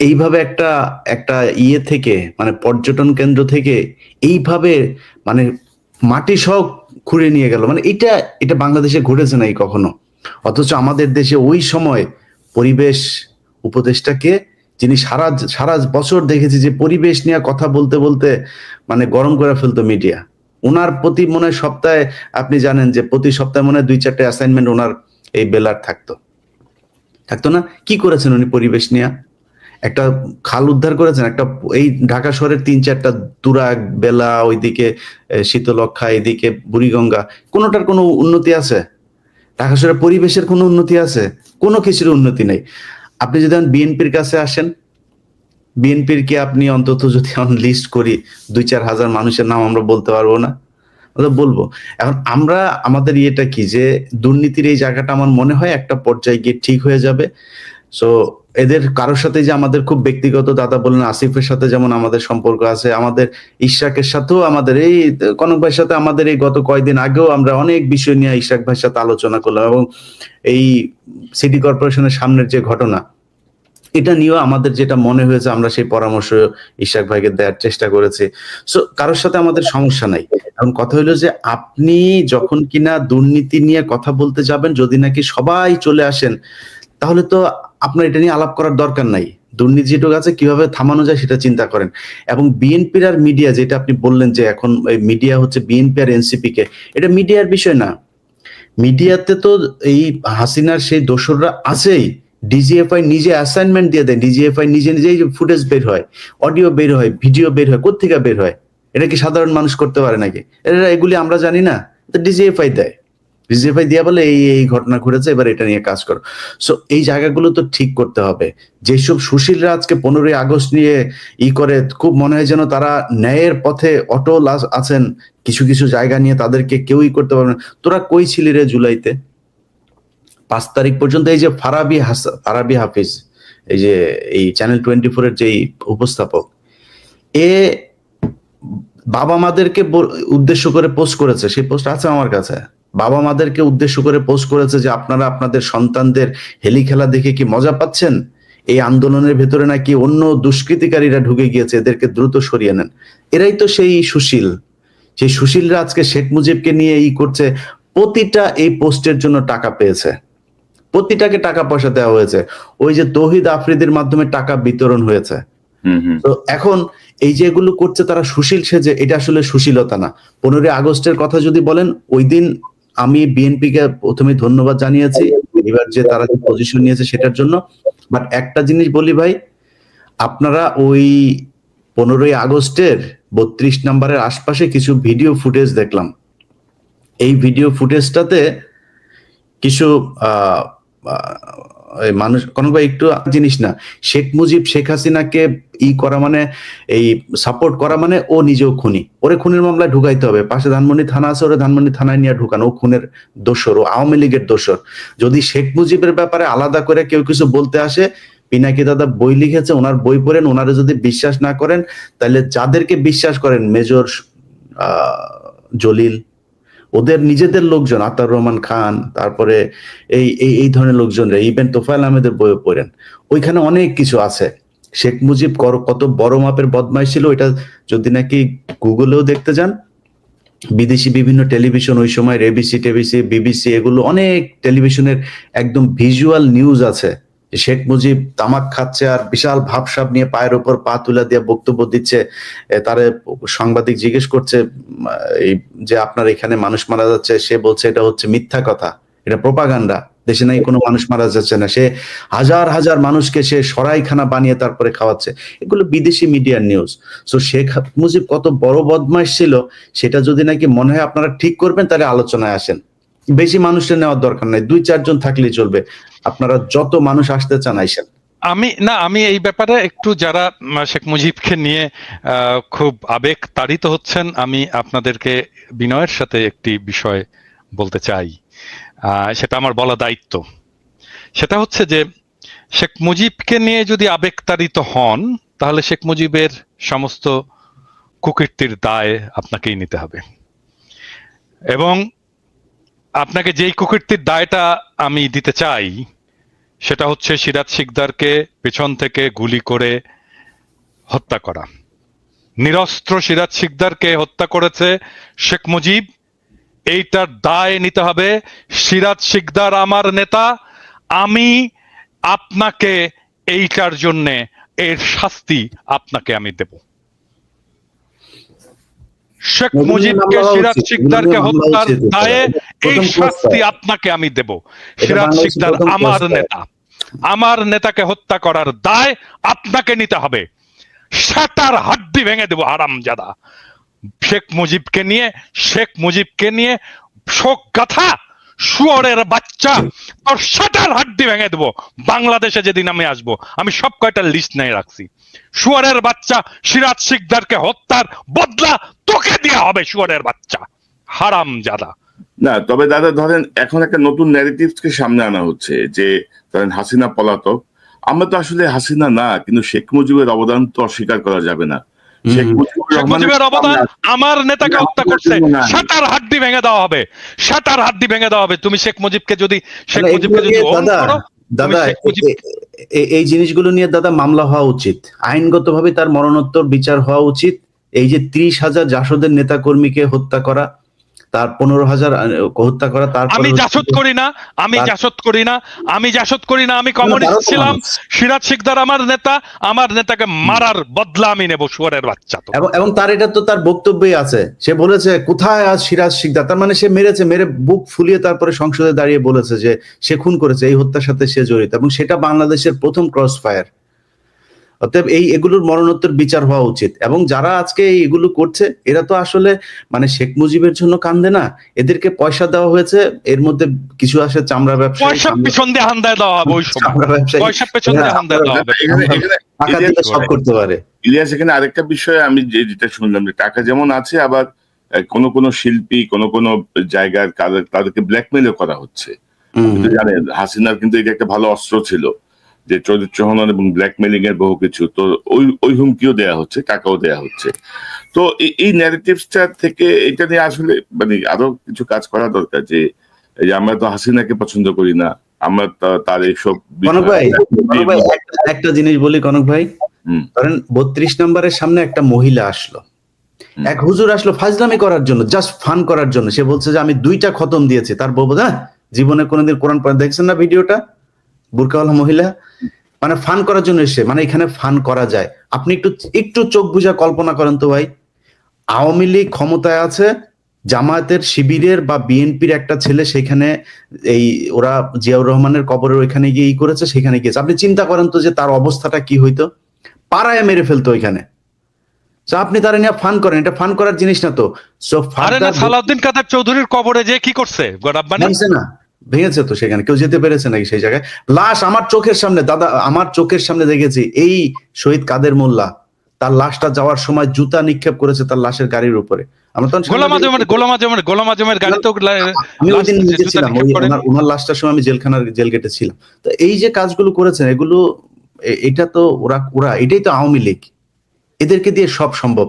এইভাবে একটা একটা ইয়ে থেকে মানে পর্যটন কেন্দ্র থেকে এইভাবে মানে মাটি সহ খুঁড়ে নিয়ে গেল, মানে এটা এটা বাংলাদেশে ঘটেছে নাই কখনো। অথচ আমাদের দেশে ওই সময় পরিবেশ উপদেষ্টাকে, যিনি সারা সারা বছর দেখেছি যে পরিবেশ নিয়ে কথা বলতে বলতে মানে গরম করে ফেলতো মিডিয়া। ওনার প্রতি মনে হয় সপ্তাহে, আপনি জানেন যে প্রতি সপ্তাহে মনে হয় 2-4টা অ্যাসাইনমেন্ট ওনার এই বেলার থাকতো না? কি করেছেন উনি পরিবেশ নিয়ে? একটা খাল উদ্ধার করেছেন, একটা এই ঢাকা শহরের 3-4টা তুরাগ, বেলা, ওইদিকে শীতলক্ষা, এদিকে বুড়িগঙ্গা, কোনোটার কোনো উন্নতি আছে? ঢাকা শহরের পরিবেশের কোনো উন্নতি আছে? কোনো কিছুর উন্নতি নেই। আপনি যদি বিএনপির কাছে আসেন, বিএনপির কি আপনি অন্তত যদি লিস্ট করি 2-4 হাজার মানুষের নাম আমরা বলতে পারবো না? আমরা বলবো। এখন আমরা আমাদের ইয়েটা কি, যে দুর্নীতির এই জায়গাটা আমার মনে হয় একটা পর্যায়ে গিয়ে ঠিক হয়ে যাবে। সো এদের কারোর সাথে যে আমাদের খুব ব্যক্তিগত, দাদা বললেন আসিফের সাথে যেমন আমাদের সম্পর্ক আছে, আমাদের ইশরাকের সাথেও, আমাদের এই কনক ভাইয়ের সাথে আমাদের এই গত কয়েকদিন আগেও আমরা অনেক বিষয় নিয়ে ইশরাক ভাইয়ের সাথে আলোচনা করলাম, এবং এই সিটি কর্পোরেশনের সামনের যে ঘটনা, এটা নিয়েও আমাদের যেটা মনে হয়েছে আমরা সেই পরামর্শ ইশরাক ভাইকে দেওয়ার চেষ্টা করেছি। সো কারোর সাথে আমাদের সমস্যা নাই। এখন কথা হলো যে আপনি যখন কিনা দুর্নীতি নিয়ে কথা বলতে যাবেন, যদি নাকি সবাই চলে আসেন, তাহলে তো আপনার এটা নিয়ে আলাপ করার দরকার নাই। দুর্নীতি যেটুকু আছে কিভাবে থামানো যায় সেটা চিন্তা করেন। এবং বিএনপির আর মিডিয়া, যেটা আপনি বললেন যে এখন মিডিয়া হচ্ছে বিএনপি আর এনসিপি কে, এটা মিডিয়ার বিষয় না। মিডিয়াতে তো এই হাসিনার সেই দোসররা আছেই। ডিজিএফআই নিজে অ্যাসাইনমেন্ট দিয়ে দেয়, ডিজিএফআই নিজে নিজেই ফুটেজ বের হয়, অডিও বের হয়, ভিডিও বের হয়, কোত্থেকে বের হয়? এটা কি সাধারণ মানুষ করতে পারে নাকি? এগুলি আমরা জানি না, ডিজিএফআই দেয়। ডিজিএফআই দিয়া বলে এই এই ঘটনা ঘটেছে, এবার এটা নিয়ে কাজ করো। সো এই জায়গাগুলো তো ঠিক করতে হবে। যেসব সুশীলরা আজকে 15ই আগস্ট নিয়ে করে, খুব মনে হয় যেন তারা ন্যায়ের পথে অটল আছেন, কিছু কিছু জায়গা নিয়ে তাদেরকে কেউই করতে পারবে না। তোরা কই ছিলি রে জুলাইতে? 5 তারিখ পর্যন্ত এই যে ফারাবি হাফিজ, এই যে এই চ্যানেল 24 এর যেই উপস্থাপক, এ বাবা মাদেরকে উদ্দেশ্য করে পোস্ট করেছে, সেই পোস্ট আছে আমার কাছে। বাবা মাদেরকে উদ্দেশ্য করে পোস্ট করেছে যে আপনারা আপনাদের সন্তানদের হেলি খেলা দেখে কি মজা পাচ্ছেন? এই আন্দোলনের ভেতরে নাকি অন্য দুষ্কৃতিকারীরা ঢুকে গিয়েছে, এদেরকে দ্রুত সরিয়ে নেন। এরাই তো সেই সুশীল। সেই সুশীলরা আজকে শেখ মুজিবকে নিয়ে করছে। প্রতিটা এই পোস্টের জন্য টাকা পেয়েছে, প্রতিটাকে টাকা পয়সা দেওয়া হয়েছে। ওই যে তৌহিদ আফ্রিদির মাধ্যমে টাকা বিতরণ হয়েছে। তো এখন এই যে এগুলো করছে তারা সুশীল সেজে, এটা আসলে সুশীলতা না। 15ই আগস্টের কথা যদি বলেন, ওই দিন আমি বিএনপি কে প্রথমে ধন্যবাদ জানিয়েছি, এবার যে তারা যে পজিশন নিয়েছে সেটার জন্য। বাট একটা জিনিস বলি ভাই, আপনারা ওই 15ই আগস্টের 32 নম্বরের আশপাশে কিছু ভিডিও ফুটেজ দেখলাম। এই ভিডিও ফুটেজটাতে কিছু মানুষ, কোনো ভাই একটু জিনিস না, শেখ মুজিব শেখ হাসিনাকে করা মানে, এই সাপোর্ট করা মানে ও নিজেও খুনি, ওরে খুনের মামলায় ঢুকাইতে হবে। পাশে ধানমন্ডি থানা আছে, ওরে ধানমন্ডি থানায় নিয়ে ঢুকানো, ও খুনের দোষর, ও আওয়ামী লীগের দোষর। যদি শেখ মুজিবের ব্যাপারে আলাদা করে কেউ কিছু বলতে আসে, পিনাকি দাদা বই লিখেছে, ওনার বই পড়েন, ওনারা যদি বিশ্বাস না করেন, তাহলে যাদেরকে বিশ্বাস করেন, মেজর জলিল, ওদের নিজেদের লোকজন, আতাউর রহমান খান, তারপরে এই এই ধরনের লোকজনরা, ইভেন তোফায়েল আহমেদের বইও পড়েন, ওইখানে অনেক কিছু আছে। শেখ মুজিব কত বড় মাপের বদমাইশ ছিল, এটা যদি নাকি গুগলেও দেখতে যান, বিদেশি বিভিন্ন টেলিভিশন ওই সময়, এবিসি টেবিসি বিবিসি, এগুলো অনেক টেলিভিশনের একদম ভিজুয়াল নিউজ আছে। শেখ মুজিব তামাক খাচ্ছে আর বিশাল ভাবসাব নিয়ে পায়ের উপর পা তুলে দিয়ে বক্তব্য দিচ্ছে। তারে সাংবাদিক জিজ্ঞেস করছে এই যে আপনার এখানে মানুষ মারা যাচ্ছে, সে বলছে এটা হচ্ছে মিথ্যা কথা, এটা প্রোপাগান্ডা, দেশে নাই কোনো মানুষ মারা যাচ্ছে না। সে হাজার হাজার মানুষকে সে সরাইখানা বানিয়ে তারপরে খাওয়াচ্ছে। এগুলো বিদেশি মিডিয়ার নিউজ। সো শেখ মুজিব কত বড় বদমাইশ ছিল, সেটা যদি নাকি মনে হয় আপনারা ঠিক করবেন, তাহলে আলোচনায় আসেন। বেশি মানুষের নেওয়ার দরকার নাই, 2-4 জন থাকলেই চলবে। আপনারা যত মানুষ আসতে চান আইসেন। আমি এই ব্যাপারে একটু, যারা শেখ মুজিবকে নিয়ে খুব আবেগ তাড়িত হচ্ছেন, আমি আপনাদেরকে বিনয়ের সাথে একটি বিষয় বলতে চাই, সেটা আমার বলা দায়িত্ব। সেটা হচ্ছে যে শেখ মুজিবকে নিয়ে যদি আবেগ তাড়িত হন, তাহলে শেখ মুজিবের সমস্ত কুকীর্তির দায় আপনাকেই নিতে হবে। এবং আপনাকে যেই কুকীর্তির দায়টা আমি দিতে চাই সেটা হচ্ছে সিরাজ শিকদারকে পেছন থেকে গুলি করে হত্যা করা। নিরস্ত্র সিরাজ শিকদারকে হত্যা করেছে শেখ মুজিব, এইটার দায় নিতে হবে। সিরাজ শিকদার আমার নেতা, আমি আপনাকে এইটার জন্য এর শাস্তি আপনাকে আমি দেব। শেখ মুজিবকে সিরাজ শিকদারকে হত্যার দায়ে এই শাস্তি আপনাকে আমি দেব। সিরাজ শিকদার আমার নেতা, আমার নেতাকে হত্যা করার দায় আপনাকে নিতে হবে। সাতার হাড্ডি ভেঙে দেব হারামজাদা। শেখ মুজিবকে নিয়ে শোক গাথা শুয়োরের বাচ্চা, তোর সাতার হাড্ডি ভেঙে দেবো। বাংলাদেশে যেদিন আমি আসবো আমি সব কয়টা লিস্ট নিয়ে রাখছি। শুয়োরের বাচ্চা, সিরাজ শিকদারকে হত্যার বদলা তোকে দেওয়া হবে শুয়োরের বাচ্চা, হারামজাদা। না, তবে দাদা ধরেন এখন একটা নতুন ন্যারেটিভকে সামনে আনা হচ্ছে যে ধরেন হাসিনা পলাতক। আমরা তো আসলে হাসিনা না, কিন্তু শেখ মুজিবের অবদান তো অস্বীকার করা যাবে না। শেখ মুজিবের অবদান, আমার নেতাকে হত্যা করছে, সাতার হাড্ডি ভেঙে দেওয়া হবে, সাতার হাড্ডি ভেঙে দেওয়া হবে। তুমি শেখ মুজিবকে যদি দাদা এই জিনিসগুলো নিয়ে দাদা মামলা হওয়া উচিত, আইনগতভাবে তার মরণোত্তর বিচার হওয়া উচিত। এই যে 30,000 জাসদের নেতা কর্মীকে হত্যা করা, তার 15,000 হত্যা করা, তার আমি জাসদ করি না, আমি কমিউনিস্ট ছিলাম। সিরাজ শিকদার আমার নেতা, আমার নেতাকে মারার বদলা আমি নেব শুয়োরের বাচ্চা। এবং তার এটা তো তার বক্তব্যই আছে, সে বলেছে কোথায় আজ সিরাজ শিকদার, তার মানে সে মেরে বুক ফুলিয়ে তারপরে সংসদে দাঁড়িয়ে বলেছে যে সে খুন করেছে, এই হত্যার সাথে সে জড়িত, এবং সেটা বাংলাদেশের প্রথম ক্রস ফায়ার। অতএব এগুলোর মরণোত্তর বিচার হওয়া উচিত। এবং যারা আজকে এগুলো করছে এরা তো আসলে মানে শেখ মুজিবের জন্য কান্দে না, এদেরকে পয়সা দেওয়া হয়েছে, এর মধ্যে কিছু আসে চামড়া ব্যবসায়ী, পয়সা পেছন দিয়ে হান্দায় দেওয়া হবে, ওই সময় পয়সা পেছন দিয়ে হান্দায় দেওয়া হবে, টাকা দিয়ে সব করতে পারে। ইলিয়াস, এখানে আরেকটা বিষয় আমি যেটা শুনলাম যে টাকা যেমন আছে, আবার কোন শিল্পী কোন জায়গার তাদেরকে ব্ল্যাকমেলও করা হচ্ছে। জানেন হাসিনার কিন্তু এটা একটা ভালো অস্ত্র ছিল, যে চরিত্র হনন এবং ব্ল্যাকমেলিং এর বহু কিছু, তো ওই হুমকিও দেয়া হচ্ছে, টাকাও দেয়া হচ্ছে। তো এই ন্যারেটিভসটা থেকে এটা নিয়ে আসলে মানে আরো কিছু কাজ করা দরকার। যে আমরা তো হাসিনাকে পছন্দ করি না, আমরা তার এইসব। একটা জিনিস বলি কনক ভাই, ধরেন 32 নম্বরের সামনে একটা মহিলা আসলো, এক হুজুর আসলো ফাজলামি করার জন্য, জাস্ট ফান করার জন্য। সে বলছে যে আমি 2টা খতম দিয়েছি। তার বউ বলে জীবনে কোনোদিন কোরআন পড়া দেখছেন না? ভিডিওটা বুরকাওয়ালা মহিলা, মানে ফান করার জন্য এসে, মানে এখানে ফান করা যায়। আপনি একটু চোখ বুঝা কল্পনা করেন তো ভাই, আওয়ামী লীগ ক্ষমতায় আছে, জামায়াতের শিবিরের বা বিএনপির একটা ছেলে সেখানে ওরা জিয়াউর রহমানের কবরের ওইখানে গিয়ে করেছে, সেখানে গিয়েছে। আপনি চিন্তা করেন তো যে তার অবস্থাটা কি হইতো, পাড়ায় মেরে ফেলতো ওইখানে। আপনি তারা নিয়ে ফান করেন, এটা ফান করার জিনিস না তো। সালাউদ্দিন কাদের চৌধুরীর কবরে যে কি করছে না, ভেঙেছে তো, সেখানে কেউ যেতে পেরেছে নাকি সেই জায়গায়? লাশ আমার চোখের সামনে, দাদা আমার চোখের সামনে দেখেছি। এই শহীদ কাদের মোল্লা তার লাশটা যাওয়ার সময় জুতা নিক্ষেপ করেছে তার লাশের গাড়ির উপরে। আমরা তো গোলাম আজমের গাড়িতে আমি ওই দিন নিজে ছিলাম, ওনার লাশটার সময় আমি জেল গেটে ছিলাম। তো এই যে কাজগুলো করেছেন, এগুলো এটা তো ওরা এটাই তো আওয়ামী লীগ, এদেরকে দিয়ে সব সম্ভব।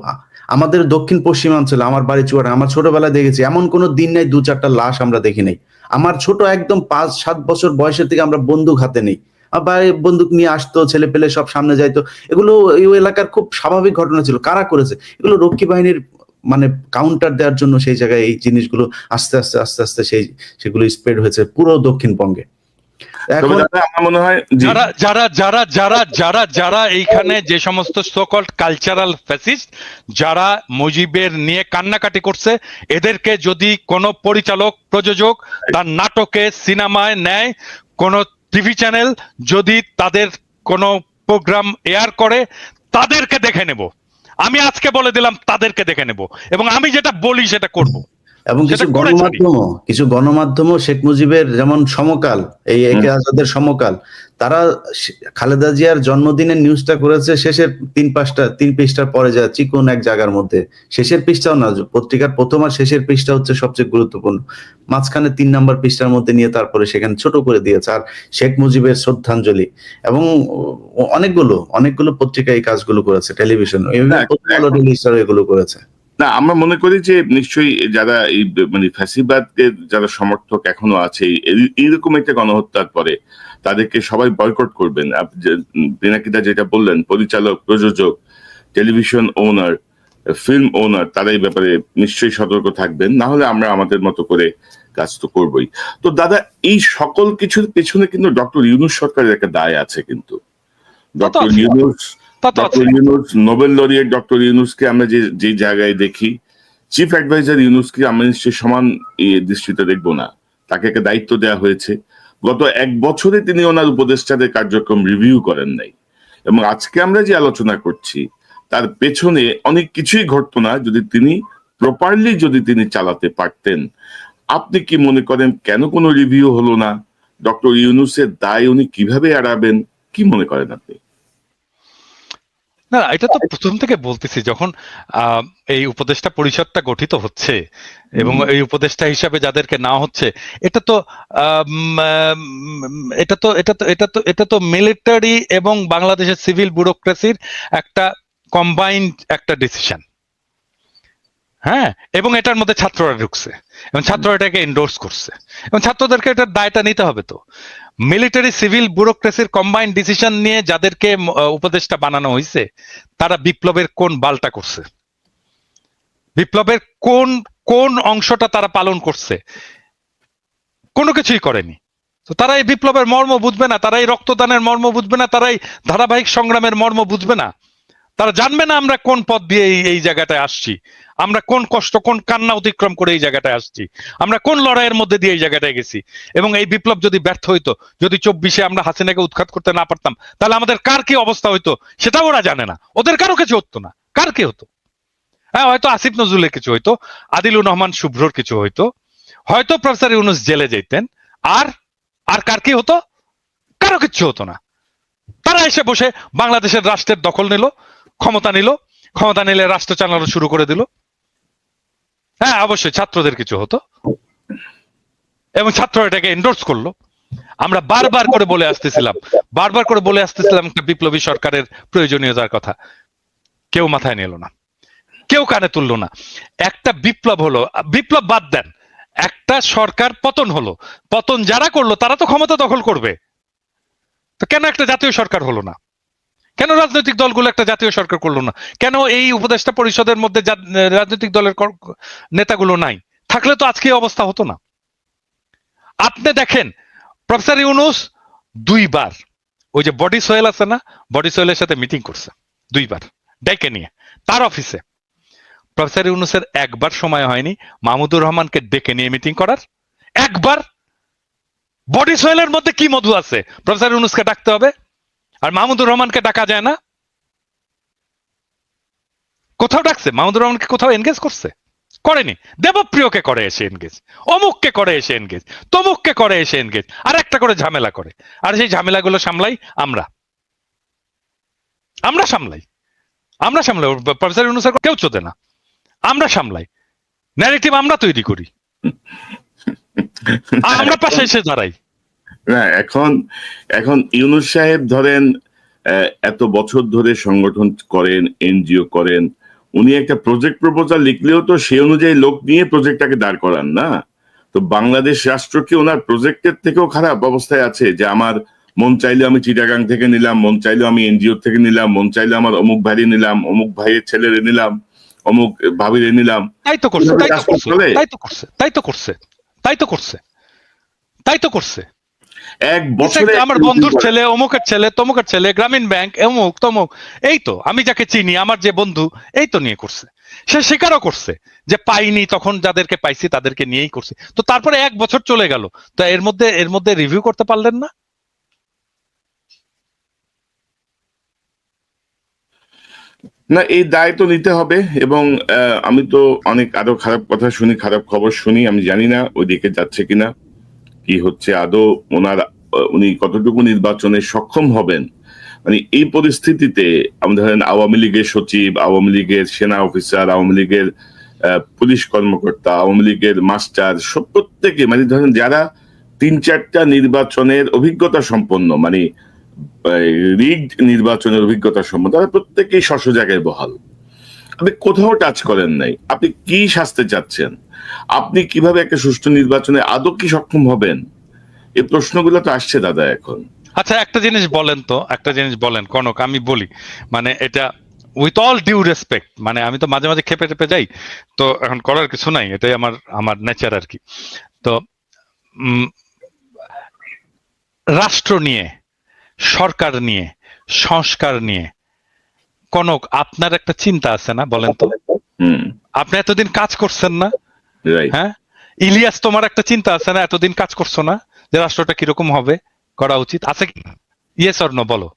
আমাদের দক্ষিণ পশ্চিমাঞ্চলে, আমার বাড়ি চুয়াডাঙ্গা, আমার ছোটবেলায় দেখেছি এমন কোনো দিন নাই 2-4টা লাশ আমরা দেখি নাই। আমার ছোট একদম 5-7 বছর বয়সের থেকে আমরা বন্দুক হাতে নেই, আবার বন্দুক নিয়ে আসতো, ছেলে পেলে সব সামনে যাইতো। এগুলো এই এলাকার খুব স্বাভাবিক ঘটনা ছিল। কারা করেছে এগুলো? রক্ষী বাহিনীর মানে কাউন্টার দেওয়ার জন্য সেই জায়গায় এই জিনিসগুলো আস্তে আস্তে সেগুলো স্প্রেড হয়েছে পুরো দক্ষিণবঙ্গে। যারা এইখানে যে সমস্ত সো-কল্ড কালচারাল ফ্যাসিস্ট, যারা মুজিবের নিয়ে কান্নাকাটি করছে, এদেরকে যদি কোনো পরিচালক প্রযোজক তার নাটকে সিনেমায় নেয়, কোন টিভি চ্যানেল যদি তাদের কোনো প্রোগ্রাম এয়ার করে, তাদেরকে দেখে নেব। আমি আজকে বলে দিলাম, তাদেরকে দেখে নেব, এবং আমি যেটা বলি সেটা করব। এবং কিছু গণমাধ্যমও শেখ মুজিবের যেমন সমকাল, এই একে আজাদের সমকাল, তারা খালেদা জিয়ার জন্মদিনের নিউজটা করেছে শেষের 3 পৃষ্ঠার পরে যা চিকন এক জায়গার মধ্যে, শেষের পৃষ্ঠাও না, পত্রিকার প্রথম আর শেষের পৃষ্ঠা হচ্ছে সবচেয়ে গুরুত্বপূর্ণ, মাঝখানে 3 নাম্বার পৃষ্ঠার মধ্যে নিয়ে তারপরে সেখানে ছোট করে দিয়েছে। আর শেখ মুজিবের শ্রদ্ধাঞ্জলি, এবং অনেকগুলো পত্রিকা এই কাজগুলো করেছে, টেলিভিশন এগুলো করেছে। না, আমরা মনে করি যে নিশ্চয়ই যারা এই মানে ফ্যাসিবাদকে যারা সমর্থক এখনো আছে এইরকম একটা গণহত্যার পরে তাদেরকে সবাই বয়কট করবেন। পিনাকিদা যেটা বললেন, পরিচালক, প্রযোজক, টেলিভিশন ওনার, ফিল্ম ওনার, তারা এই ব্যাপারে নিশ্চয়ই সতর্ক থাকবেন, না হলে আমরা আমাদের মতো করে কাজ তো করবোই। তো দাদা, এই সকল কিছুর পেছনে কিন্তু ডক্টর ইউনূস সরকারের একটা দায় আছে। কিন্তু doctor Yunus Nobel laureate doctor ইউনূসকে আমরা যে জায়গায় দেখি, চিফ অ্যাডভাইজার ইউনূসকে আমরা নিশ্চয়ই সমান দৃষ্টিতে দেখবো না। তাকে একটা দায়িত্ব দেওয়া হয়েছে, গত 1 বছরে তিনি ওনার উপদেষ্টাদের কার্যক্রম রিভিউ করেন নাই, এবং আজকে আমরা যে আলোচনা করছি তার পেছনে অনেক কিছুই ঘটতো না যদি তিনি প্রপারলি চালাতে পারতেন। আপনি কি মনে করেন কেন কোনো রিভিউ হলো না? ডক্টর ইউনূসের দায় উনি কিভাবে এড়াবেন, কি মনে করেন আপনি? না, এটা তো প্রথম থেকে বলতেছি, যখন এই উপদেষ্টা পরিষদটা গঠিত হচ্ছে এবং এই উপদেষ্টা হিসাবে যাদেরকে নেওয়া হচ্ছে, এটা তো মিলিটারি এবং বাংলাদেশের সিভিল ব্যুরোক্রেসির একটা কম্বাইন্ড একটা ডিসিশন। হ্যাঁ, এবং এটার মধ্যে ছাত্ররা ঢুকছে এবং ছাত্ররা এটাকে এন্ডোর্স করছে, এবং ছাত্রদেরকে এটার দায়টা নিতে হবে। তো মিলিটারি সিভিল ব্যুরোক্রেসির কম্বাইন্ড ডিসিশন নিয়ে যাদেরকে উপদেষ্টা বানানো হয়েছে, তারা বিপ্লবের কোন বালটা করছে, বিপ্লবের কোন অংশটা তারা পালন করছে? কোনো কিছুই করেনি। তো তারা এই বিপ্লবের মর্ম বুঝবে না, তারা এই রক্তদানের মর্ম বুঝবে না, তারা এই ধারাবাহিক সংগ্রামের মর্ম বুঝবে না, তারা জানবে না আমরা কোন পথ দিয়ে এই জায়গাটায় আসছি, আমরা কোন কষ্ট, কোন কান্না অতিক্রম করে এই জায়গাটায় আসছি, আমরা কোন লড়াইয়ের মধ্যে দিয়ে এই জায়গাটায় গেছি। এবং এই বিপ্লব যদি ব্যর্থ হইতো, যদি 24-এ আমরা হাসিনাকে উৎখাত করতে না পারতাম, তাহলে আমাদের কার কি অবস্থা হইতো সেটাও ওরা জানে না। ওদের কারো কিছু হতো না, কার কি হতো? হ্যাঁ, হয়তো আসিফ নজরুলের কিছু হইতো, আদিলুর রহমান শুভ্রর কিছু হইতো, হয়তো প্রফেসর ইউনূস জেলে যেতেন, আর কার কি হতো? কারো কিচ্ছু হতো না। তারা এসে বসে বাংলাদেশের রাষ্ট্রের দখল নিল, ক্ষমতা নিলে রাষ্ট্র চালানো শুরু করে দিল। হ্যাঁ, অবশ্যই ছাত্রদের কিছু হতো এবং ছাত্র এটাকে এন্ডোর্স করলো। আমরা বারবার করে বলে আসতেছিলাম একটা বিপ্লবী সরকারের প্রয়োজনীয়তার কথা, কেউ মাথায় নিল না, কেউ কানে তুললো না। একটা বিপ্লব হলো, বিপ্লব বাদ দেন, একটা সরকার পতন হলো, পতন যারা করলো তারা তো ক্ষমতা দখল করবে। তো কেন একটা জাতীয় সরকার হলো না? কেন রাজনৈতিক দলগুলো একটা জাতীয় সরকার করলো না? কেন এই উপদেষ্টা পরিষদের মধ্যে রাজনৈতিক দলের নেতাগুলো নাই? থাকলে তো আজকে অবস্থা হতো না। আপনি দেখেন, প্রফেসর ইউনূস 2 বার ওই যে বডি সোহেল আছে না, বডি সোহেলের সাথে মিটিং করছে 2 বার ডেকে নিয়ে তার অফিসে। প্রফেসর ইউনূসের একবার সময় হয়নি মাহমুদুর রহমানকে ডেকে নিয়ে মিটিং করার? একবার? বডি সোহেলের মধ্যে কি মধু আছে প্রফেসর ইউনূসকে ডাকতে হবে, আর মাহমুদুর রহমানকে ডাকা যায় না? কোথাও ডাকছে? মাহমুদুর রহমানকে কোথাও এনগেজ করছে? করেনি। দেবপ্রিয়কে করে এসে এনগেজ, অমুককে করে এসে এনগেজ, তমুককে করে এসে এনগেজ, আর একটা করে ঝামেলা করে। আর সেই ঝামেলাগুলো সামলাই আমরা সামলাই। প্রফেসর ইউনূসের কেউ চোদে না, আমরা সামলাই, ন্যারেটিভ আমরা তৈরি করি, আমরা পাশে এসে দাঁড়াই। না, এখন ইউনূস সাহেব ধরেন এত বছর ধরে সংগঠন করেন, এনজিও করেন, উনি একটা প্রজেক্ট প্রপোজাল লিখলেও তো সেই অনুযায়ী লোক নিয়ে প্রজেক্টটাকে দাঁড় করান না। তো বাংলাদেশ রাষ্ট্র কি ওনার প্রজেক্টের থেকেও খারাপ অবস্থায় আছে? যে আমার মন চাইলে আমি চিটাগাং থেকে নিলাম, মন চাইলে আমি এনজিও থেকে নিলাম, মন চাইলে আমার অমুক ভাইরে নিলাম, অমুক ভাইয়ের ছেলেরে নিলাম, অমুক ভাবিরে নিলাম। তাই তো করছে। 1 বছরে আমার বন্ধুর ছেলে, অমুকের ছেলে, তমুকের ছেলে, গ্রামীণ ব্যাংক, অমুক তমুক, এই তো আমি যাকে চিনি, আমার যে বন্ধু, এই তো নিয়ে করছে। সে স্বীকারও করছে যে পাইনি, তখন যাদেরকে পাইছি তাদেরকে নিয়েই করছে। তো তারপরে 1 বছর চলে গেল, তো এর মধ্যে রিভিউ করতে পারলেন না? না, এই দায় তো নিতে হবে। এবং আমি তো অনেক আরো খারাপ কথা শুনি, খারাপ খবর শুনি, আমি জানি না ওইদিকে যাচ্ছে কিনা, কি হচ্ছে আদৌ ওনার উনি কতটুকু নির্বাচনে সক্ষম হবেন, মানে এই পরিস্থিতিতে আমরা ধরেন আওয়ামী লীগের সচিব, আওয়ামী লীগের সেনা অফিসার, আওয়ামী লীগের পুলিশ কর্মকর্তা, আওয়ামী লীগের মাস্টার, সব প্রত্যেকে মানে ধরেন যারা 3-4টা নির্বাচনের অভিজ্ঞতা সম্পন্ন, মানে রিগড নির্বাচনের অভিজ্ঞতা সম্পন্ন, তারা প্রত্যেকেই স্ব জায়গায় বহাল। আপনি কোথাও টাচ করেন নাই। আপনি কি শাস্তে চাচ্ছেন? আপনি কিভাবে একটা সুষ্ঠু নির্বাচনে আদৌ কি সক্ষম হবেন? এই প্রশ্নগুলো তো আসছে দাদা এখন। আচ্ছা, একটা জিনিস বলেন তো, একটা জিনিস বলেন কনক, আমি বলি, মানে এটা উইথ অল ডিউ রেসপেক্ট, মানে আমি তো মাঝে মাঝে খেপে টেপে যাই, তো এখন করার কিছু নাই, এটাই আমার আমার নেচার আর কি। তো রাষ্ট্র নিয়ে, সরকার নিয়ে, সংস্কার নিয়ে কনক আপনার একটা চিন্তা আছে না, বলেন তো? আপনি এতদিন কাজ করছেন না? হ্যাঁ, ইলিয়াস, তোমার একটা চিন্তা আছে না? এতদিন কাজ করছো না যে রাষ্ট্রটা কিরকম হবে, করা উচিত আছে কি? ইয়েস অর নো বলো,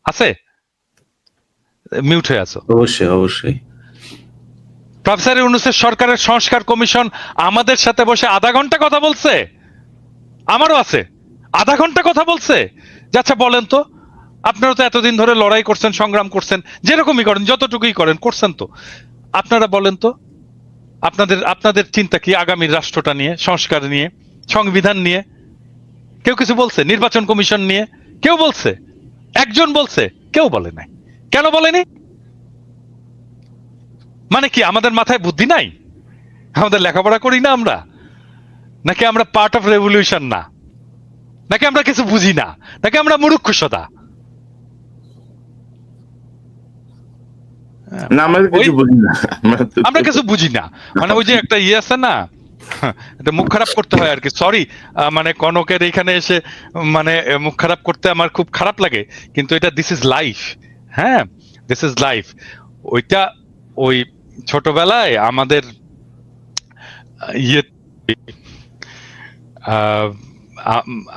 আছে? মিউট হয়ে আছো। অবশ্যই অবশ্যই। প্রফেসর ইউনূসের সরকারের সংস্কার কমিশন আমাদের সাথে বসে আধা ঘন্টা কথা বলছে, আমারও আছে, আধা ঘন্টা কথা বলছে। আচ্ছা বলেন তো, আপনারা তো এতদিন ধরে লড়াই করছেন, সংগ্রাম করছেন, যেরকমই করেন, যতটুকুই করেন, করছেন তো। আপনারা বলেন তো, আপনাদের আপনাদের চিন্তা কি আগামীর রাষ্ট্রটা নিয়ে, সংস্কার নিয়ে, সংবিধান নিয়ে? কেউ কিছু বলছে? নির্বাচন কমিশন নিয়ে কেউ বলছে? একজন বলছে? কেউ বলে নাই। কেন বলেনি? মানে কি আমাদের মাথায় বুদ্ধি নাই? আমাদের লেখাপড়া করি না আমরা? নাকি আমরা পার্ট অফ রেভলিউশন না? নাকি আমরা কিছু বুঝি না? নাকি আমরা মূর্খসদা? আমরা কিছু বুঝি না, আমরা কিছু বুঝি না, মানে ওই যে একটা ইয়ে আছে না, এটা মুখ খারাপ করতে হয় আর কি, সরি, মানে কনকের এখানে এসে মানে মুখ খারাপ করতে আমার খুব খারাপ লাগে, কিন্তু এটা দিস ইজ লাইফ। হ্যাঁ, দিস ইজ লাইফ। ওইটা ওই ছোটবেলায় আমাদের ইয়ে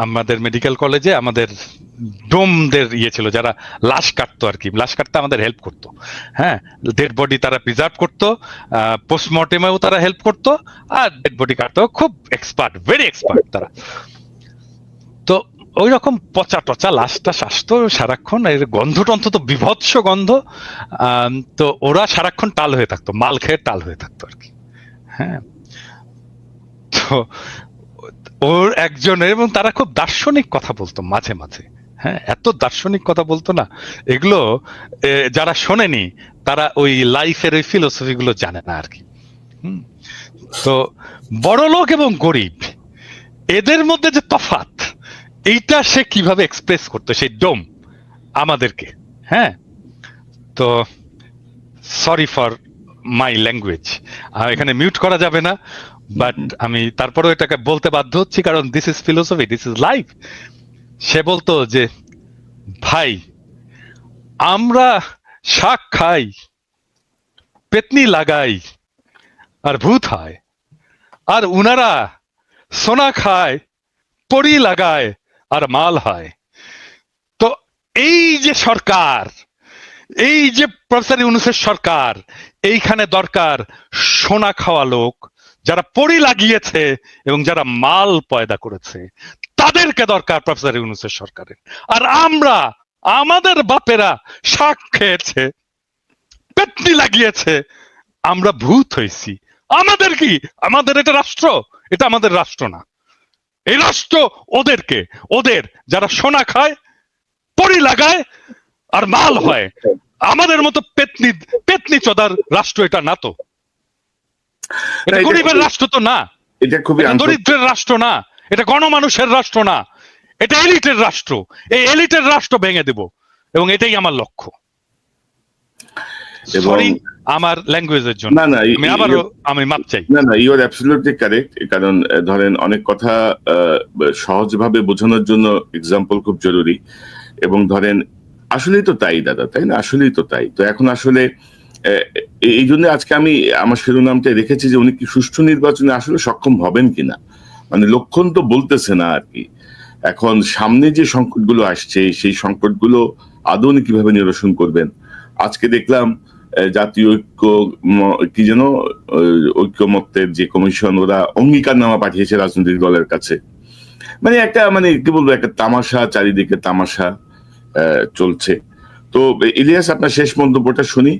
আমাদের মেডিকেল কলেজে আমাদের ডোমদের ইয়ে ছিল, যারা লাশ কাটতো আর কি, লাশ কাটতে আমাদের হেল্প করতো। হ্যাঁ, ডেড বডি তারা প্রিজার্ভ করতো, পোস্টমর্টেমেও তারা হেল্প করতো, আর ডেড বডি কাটতেও খুব এক্সপার্ট, ভেরি এক্সপার্ট তারা। তো ওই রকম পচা টচা লাশটা আসতো সারাক্ষণ, এর গন্ধ টন্ধ তো বিভৎস গন্ধ। তো ওরা সারাক্ষণ টাল হয়ে থাকতো, মাল খেয়ে টাল হয়ে থাকতো আর কি। হ্যাঁ, তো ওর একজনের, এবং তারা খুব দার্শনিক কথা বলতো মাঝে মাঝে। হ্যাঁ, এত দার্শনিক কথা বলতো না, এগুলো যারা শোনেনি তারা ওই লাইফের ওই ফিলোসফি গুলো জানে না আর কি। তো বড় লোক এবং গরিব, এদের মধ্যে যে তফাৎ, এইটা সে কিভাবে এক্সপ্রেস করতো সেই ডোম আমাদেরকে। হ্যাঁ, তো সরি ফর মাই ল্যাঙ্গুয়েজ, এখানে মিউট করা যাবে না, বাট আমি তারপরেও এটাকে বলতে বাধ্য হচ্ছি, কারণ this is philosophy, this is life. সে বলতো যে ভাই, আমরা শাক খাই, পেতনি লাগাই, আর ভূত হয়, আর উনারা সোনা খায়, পরি লাগায়, আর মাল হয়। তো এই যে সরকার, এই যে প্রফেসর ইউনূসের সরকার, এইখানে দরকার সোনা খাওয়া লোক, যারা পরি লাগিয়েছে এবং যারা মাল পয়দা করেছে, তাদেরকে দরকার প্রফেসর ইউনূসের সরকারের। আর আমরা, আমাদের বাপেরা শাক খেয়েছে, পেটনি লাগিয়েছে, আমরা ভূত হয়েছি। আমাদের কি, আমাদের এটা রাষ্ট্র? এটা আমাদের রাষ্ট্র না, এই রাষ্ট্র ওদেরকে, ওদের যারা সোনা খায়, পরি লাগায়, আর মাল হয়। আমাদের মতো পেতনি পেতনি চোদার রাষ্ট্র এটা না। তো এটা গরিবের রাষ্ট্র তো না, এটা খুবই দরিদ্রের রাষ্ট্র না, এটা গণমানুষের রাষ্ট্র না, এটা এলিটের রাষ্ট্র। এই এলিটের রাষ্ট্র ভেঙে দেব, এবং এটাই আমার লক্ষ্য। সরি আমার ল্যাঙ্গুয়েজের জন্য, আমি আবারও আমি মাপ চাই। না, ইউ আর অ্যাবসলিউটলি কারেক্ট। কারণ ধরেন অনেক কথা সহজভাবে বোঝানোর জন্য এক্সাম্পল খুব জরুরি, এবং ধরেন আসলেই তো তাই দাদা, তাই না? আসলেই তো তাই। তো এখন আসলে এই জন্য আজকে আমি আমার শিরোনামটা রেখেছি যে উনি কি সুষ্ঠু নির্বাচনে আসলে সক্ষম হবেন কিনা, মানে লক্ষণ তো বলতেছে না আর কি। এখন সামনে যে সংকটগুলো আসছে, সেই সংকটগুলো আদৌ উনি কিভাবে নিরসন করবেন? আজকে দেখলাম জাতীয় ঐক্য কি যেন ঐক্যমত্যের যে কমিশন, ওরা অঙ্গীকারনামা পাঠিয়েছে রাজনৈতিক দলের কাছে। মানে একটা মানে কি বলবো, একটা তামাশা, চারিদিকে তামাশা চলছে। তো ইলিয়াস, আপনার শেষ মন্তব্যটা শুনি।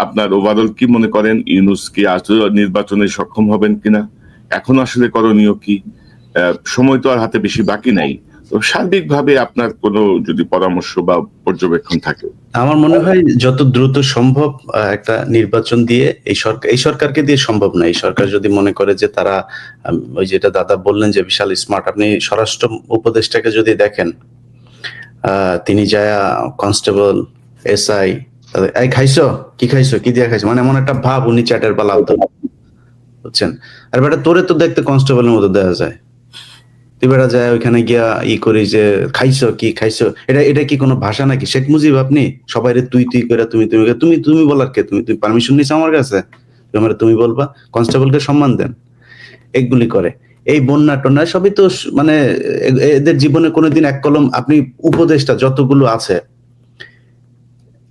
আপনার ওভারঅল কি মনে করেন, ইউনূস কি আসলে নির্বাচনে সক্ষম হবেন কিনা, এখন আসলে করণীয় কি? সময় তো আর হাতে বেশি বাকি নাই। তো সার্বিকভাবে আপনার কোনো যদি পরামর্শ বা পর্যবেক্ষণ থাকে। আমার মনে হয় যত দ্রুত সম্ভব একটা নির্বাচন দিয়ে, এই সরকারকে দিয়ে সম্ভব না। এই সরকার যদি মনে করে যে তারা ওই যেটা দাদা বললেন যে বিশাল স্মার্ট, আপনি স্বরাষ্ট্র উপদেষ্টাকে যদি দেখেন, তিনি যায়া কনস্টেবল, এসআই, এই খাইছো কি, খাইছো কি দিয়া খাইছো, মানে এমন একটা ভাব, উনি চ্যাটের পালা হতো, বুঝছেন? আর বেটা তোরে তো দেখতে কনস্টেবলের মতো দেখা যায়, তুই বেটা যায় ওইখানে গিয়া করি যে খাইছো কি, খাইছো, এটা কি কোনো ভাষা নাকি? শেখ মুজিব আপনি? সবাই তুই তুই করে, তুমি তুমি তুমি তুমি বলার কে? তুমি তুমি পারমিশন নিছো আমার কাছে? তুমি আমার তুমি বলবা? কনস্টেবলকে সম্মান দেন। এগুলি করে এই বন্যা টন্যা সবই তো মানে এদের জীবনে কোনোদিন এক কলম, আপনি উপদেষ্টা যতগুলো আছে,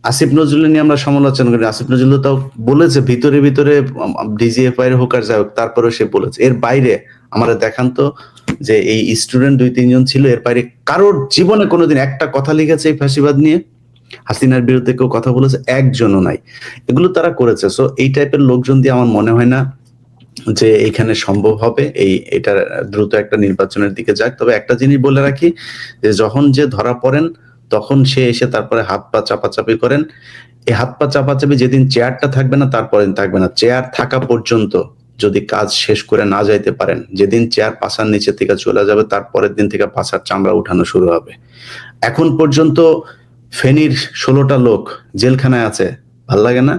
আসিফ নজরুল নিয়ে আমরা সমালোচনা করি, আসিফ নজরুল তাও বলেছে ভিতরে ভিতরে ডিজিএফআই এর হোক আর যাই হোক, তারপরেও সে বলেছে। এর বাইরে আমরা দেখান তো যে এই স্টুডেন্ট 2-3 জন ছিল, এর বাইরে কারোর জীবনে কোনোদিন একটা কথা লিখেছে এই ফ্যাসিবাদ নিয়ে? হাসিনার বিরুদ্ধে কেউ কথা বলেছে? একজনও নাই। এগুলো তারা করেছে। সো এই টাইপের লোকজন দিয়ে আমার মনে হয় না যে এইখানে সম্ভব হবে এটা দ্রুত একটা নির্বাচনের দিকে যাক। তবে একটা জিনিস বলে রাখি, যে যখন যে ধরা পড়েন তখন সে এসে তারপরে হাত পা চাপাচাপি করেন। এই হাত পা চাপাচাপি যেদিন চেয়ারটা থাকবে না তারপরের দিন থাকবে না। চেয়ার থাকা পর্যন্ত যদি কাজ শেষ করে না যাইতে পারেন, যেদিন চেয়ার পাছার নিচে থেকে চলে যাবে তারপরের দিন থেকে পাছার চামড়া উঠানো শুরু হবে। এখন পর্যন্ত ফেনীর 16টা লোক জেলখানায় আছে, ভাল লাগে না?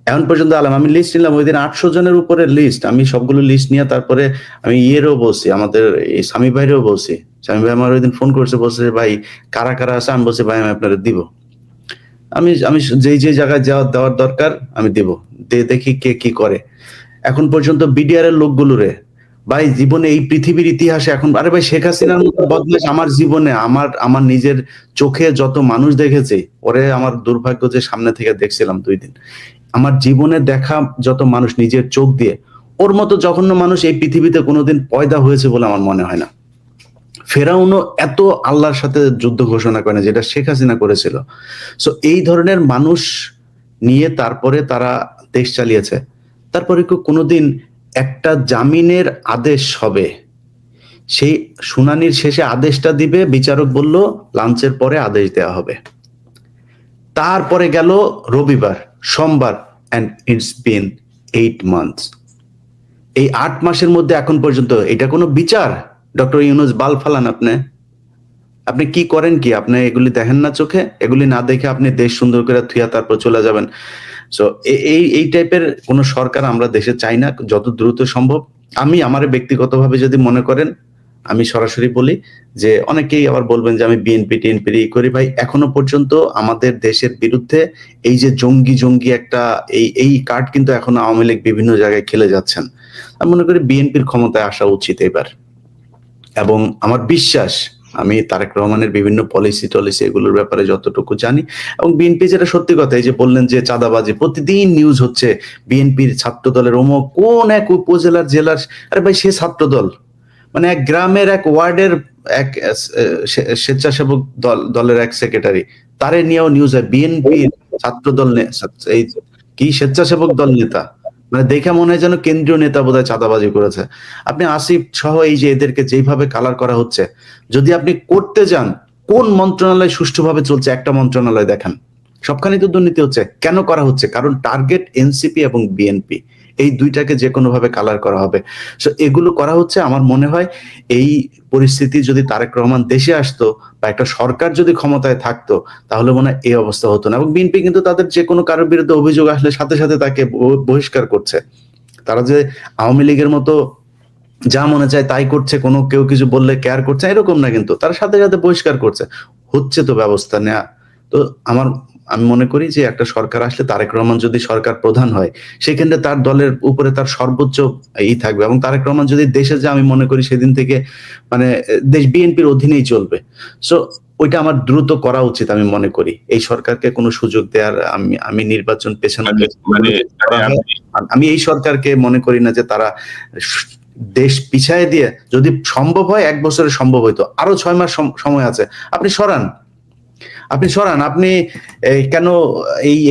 এখন পর্যন্ত আমি লিস্ট নিলাম, ওই দিন 800 জনের উপরে লিস্ট, আমি সবগুলো লিস্ট নিয়ে তারপরে আমি বলছি, আমাদের এই স্বামী ভাইরেও বলছি। স্বামী ভাই আমার ওই দিন ফোন করছে, বলছে ভাই কারা কারা আছে, আমি বলছি ভাই আমি আপনাদের দিব, আমি আমি যেই যে জায়গায় দেওয়ার দরকার আমি দিব, দেখি কে কি করে। এখন পর্যন্ত বিডিআর এর লোকগুলো রে ভাই, জীবনে এই পৃথিবীর ইতিহাসে এখন, আরে ভাই শেখ হাসিনার মতো বদমাশ আমার জীবনে, আমার নিজের চোখে যত মানুষ দেখেছি, ওরে আমার দুর্ভাগ্য যে সামনে থেকে দেখছিলাম 2 দিন, আমার জীবনে দেখা যত মানুষ নিজের চোখ দিয়ে, ওর মতো জঘন্য মানুষ এই পৃথিবীতে কোনোদিন পয়দা হয়েছে বলে আমার মনে হয় না। ফেরাউনও এত আল্লাহর সাথে যুদ্ধ ঘোষণা করে না যেটা শেখ হাসিনা করেছিল। সো এই ধরনের মানুষ নিয়ে তারপরে তারা দেশ চালিয়েছে। তারপরে কোনোদিন একটা জামিনের আদেশ হবে, সেই শুনানির শেষে আদেশটা দিবে, বিচারক বলল লাঞ্চের পরে আদেশ দেওয়া হবে। তারপরে গেল রবিবার, সোমবার, and it's been 8 months। এই 8 মাসের মধ্যে এখন পর্যন্ত এটা কোনো বিচার? ডক্টর ইউনূস বাল ফালান আপনি কি করেন কি? আপনি এগুলি দেখেন না চোখে? এগুলি না দেখে আপনি দেশ সুন্দর করে থুয়া তারপর চলে যাবেন? সো এই টাইপের কোন সরকার আমরা দেশে চাই না, যত দ্রুত সম্ভব। আমি আমার ব্যক্তিগতভাবে যদি মনে করেন, আমি সরাসরি বলি যে অনেকেই আবার বলবেন যে আমি বিএনপি টিএনপি করি, ভাই এখনো পর্যন্ত আমাদের দেশের বিরুদ্ধে এই যে জঙ্গি একটা এই কার্ড কিন্তু এখন আওয়ামী লীগ বিভিন্ন জায়গায় খেলে যাচ্ছেন। আমি মনে করি বিএনপির ক্ষমতায় আসা উচিত এবার, এবং আমার বিশ্বাস আমি তারেক রহমানের বিভিন্ন পলিসি টলিসি এগুলোর ব্যাপারে যতটুকু জানি, এবং বিএনপি যেটা সত্যি কথা, এই যে বললেন যে চাঁদাবাজি, প্রতিদিন নিউজ হচ্ছে বিএনপির ছাত্র দলের অমুক কোন এক উপজেলার জেলার, আরে ভাই সে ছাত্র দল, মানে এক গ্রামের এক ওয়ার্ডের এক স্বেচ্ছাসেবক দলের এক সেক্রেটারি, তারে নিয়েও নিউজ হয় বিএনপির ছাত্র দল এই কি স্বেচ্ছাসেবক দল নেতা, মানে দেখে মনে হয় যেন কেন্দ্রীয় নেতা বোধহয় চাঁদাবাজি করেছে। আপনি আসিফ সহ এই যে এদেরকে যেইভাবে কালার করা হচ্ছে, যদি আপনি করতে যান কোন মন্ত্রণালয় সুষ্ঠুভাবে চলছে একটা মন্ত্রণালয় দেখান, সবখানেই তো দুর্নীতি হচ্ছে। কেন করা হচ্ছে? কারণ টার্গেট এনসিপি এবং বিএনপি, এই দুইটাকে যে কোনো ভাবে কালার করা হবে। সো এগুলো করা হচ্ছে। আমার মনে হয় এই পরিস্থিতি যদি তারেক রহমান দেশে আসতো বা একটা সরকার যদি ক্ষমতায় থাকতো, তাহলে মনে হয় এই অবস্থা হতো না। এবং বিএনপি কিন্তু তাদের যে কোনো কারোর বিরুদ্ধে অভিযোগ আসলে সাথে সাথে তাকে বহিষ্কার করছে। তারা যে আওয়ামী লীগের মতো যা মনে চায় তাই করছে, কোনো কেউ কিছু বললে কেয়ার করছে এরকম না, কিন্তু তার সাথে সাথে বহিষ্কার করছে। হচ্ছে তো ব্যবস্থা নেয়া। তো আমি মনে করি যে একটা সরকার আসলে, তারেক রহমান যদি সরকার প্রধান হয়, সেখানে তার দলের উপরে তার সর্বোচ্চ থাকবে, এবং তারেক রহমান যদি দেশে যায়, আমি মনে করি সেদিন থেকে মানে দেশ বিএনপির অধীনেই চলবে। সো ওইটা আমার দ্রুত করা উচিত আমি মনে করি। এই সরকারকে কোনো সুযোগ দেওয়ার আমি নির্বাচন পেছনে মানে আমি এই সরকারকে মনে করি না যে তারা দেশ পিছায় দিয়ে যদি সম্ভব হয় 1 বছরে সম্ভব হইতো, আরো 6 মাস সময় আছে, আপনি সরান। আপনি কেন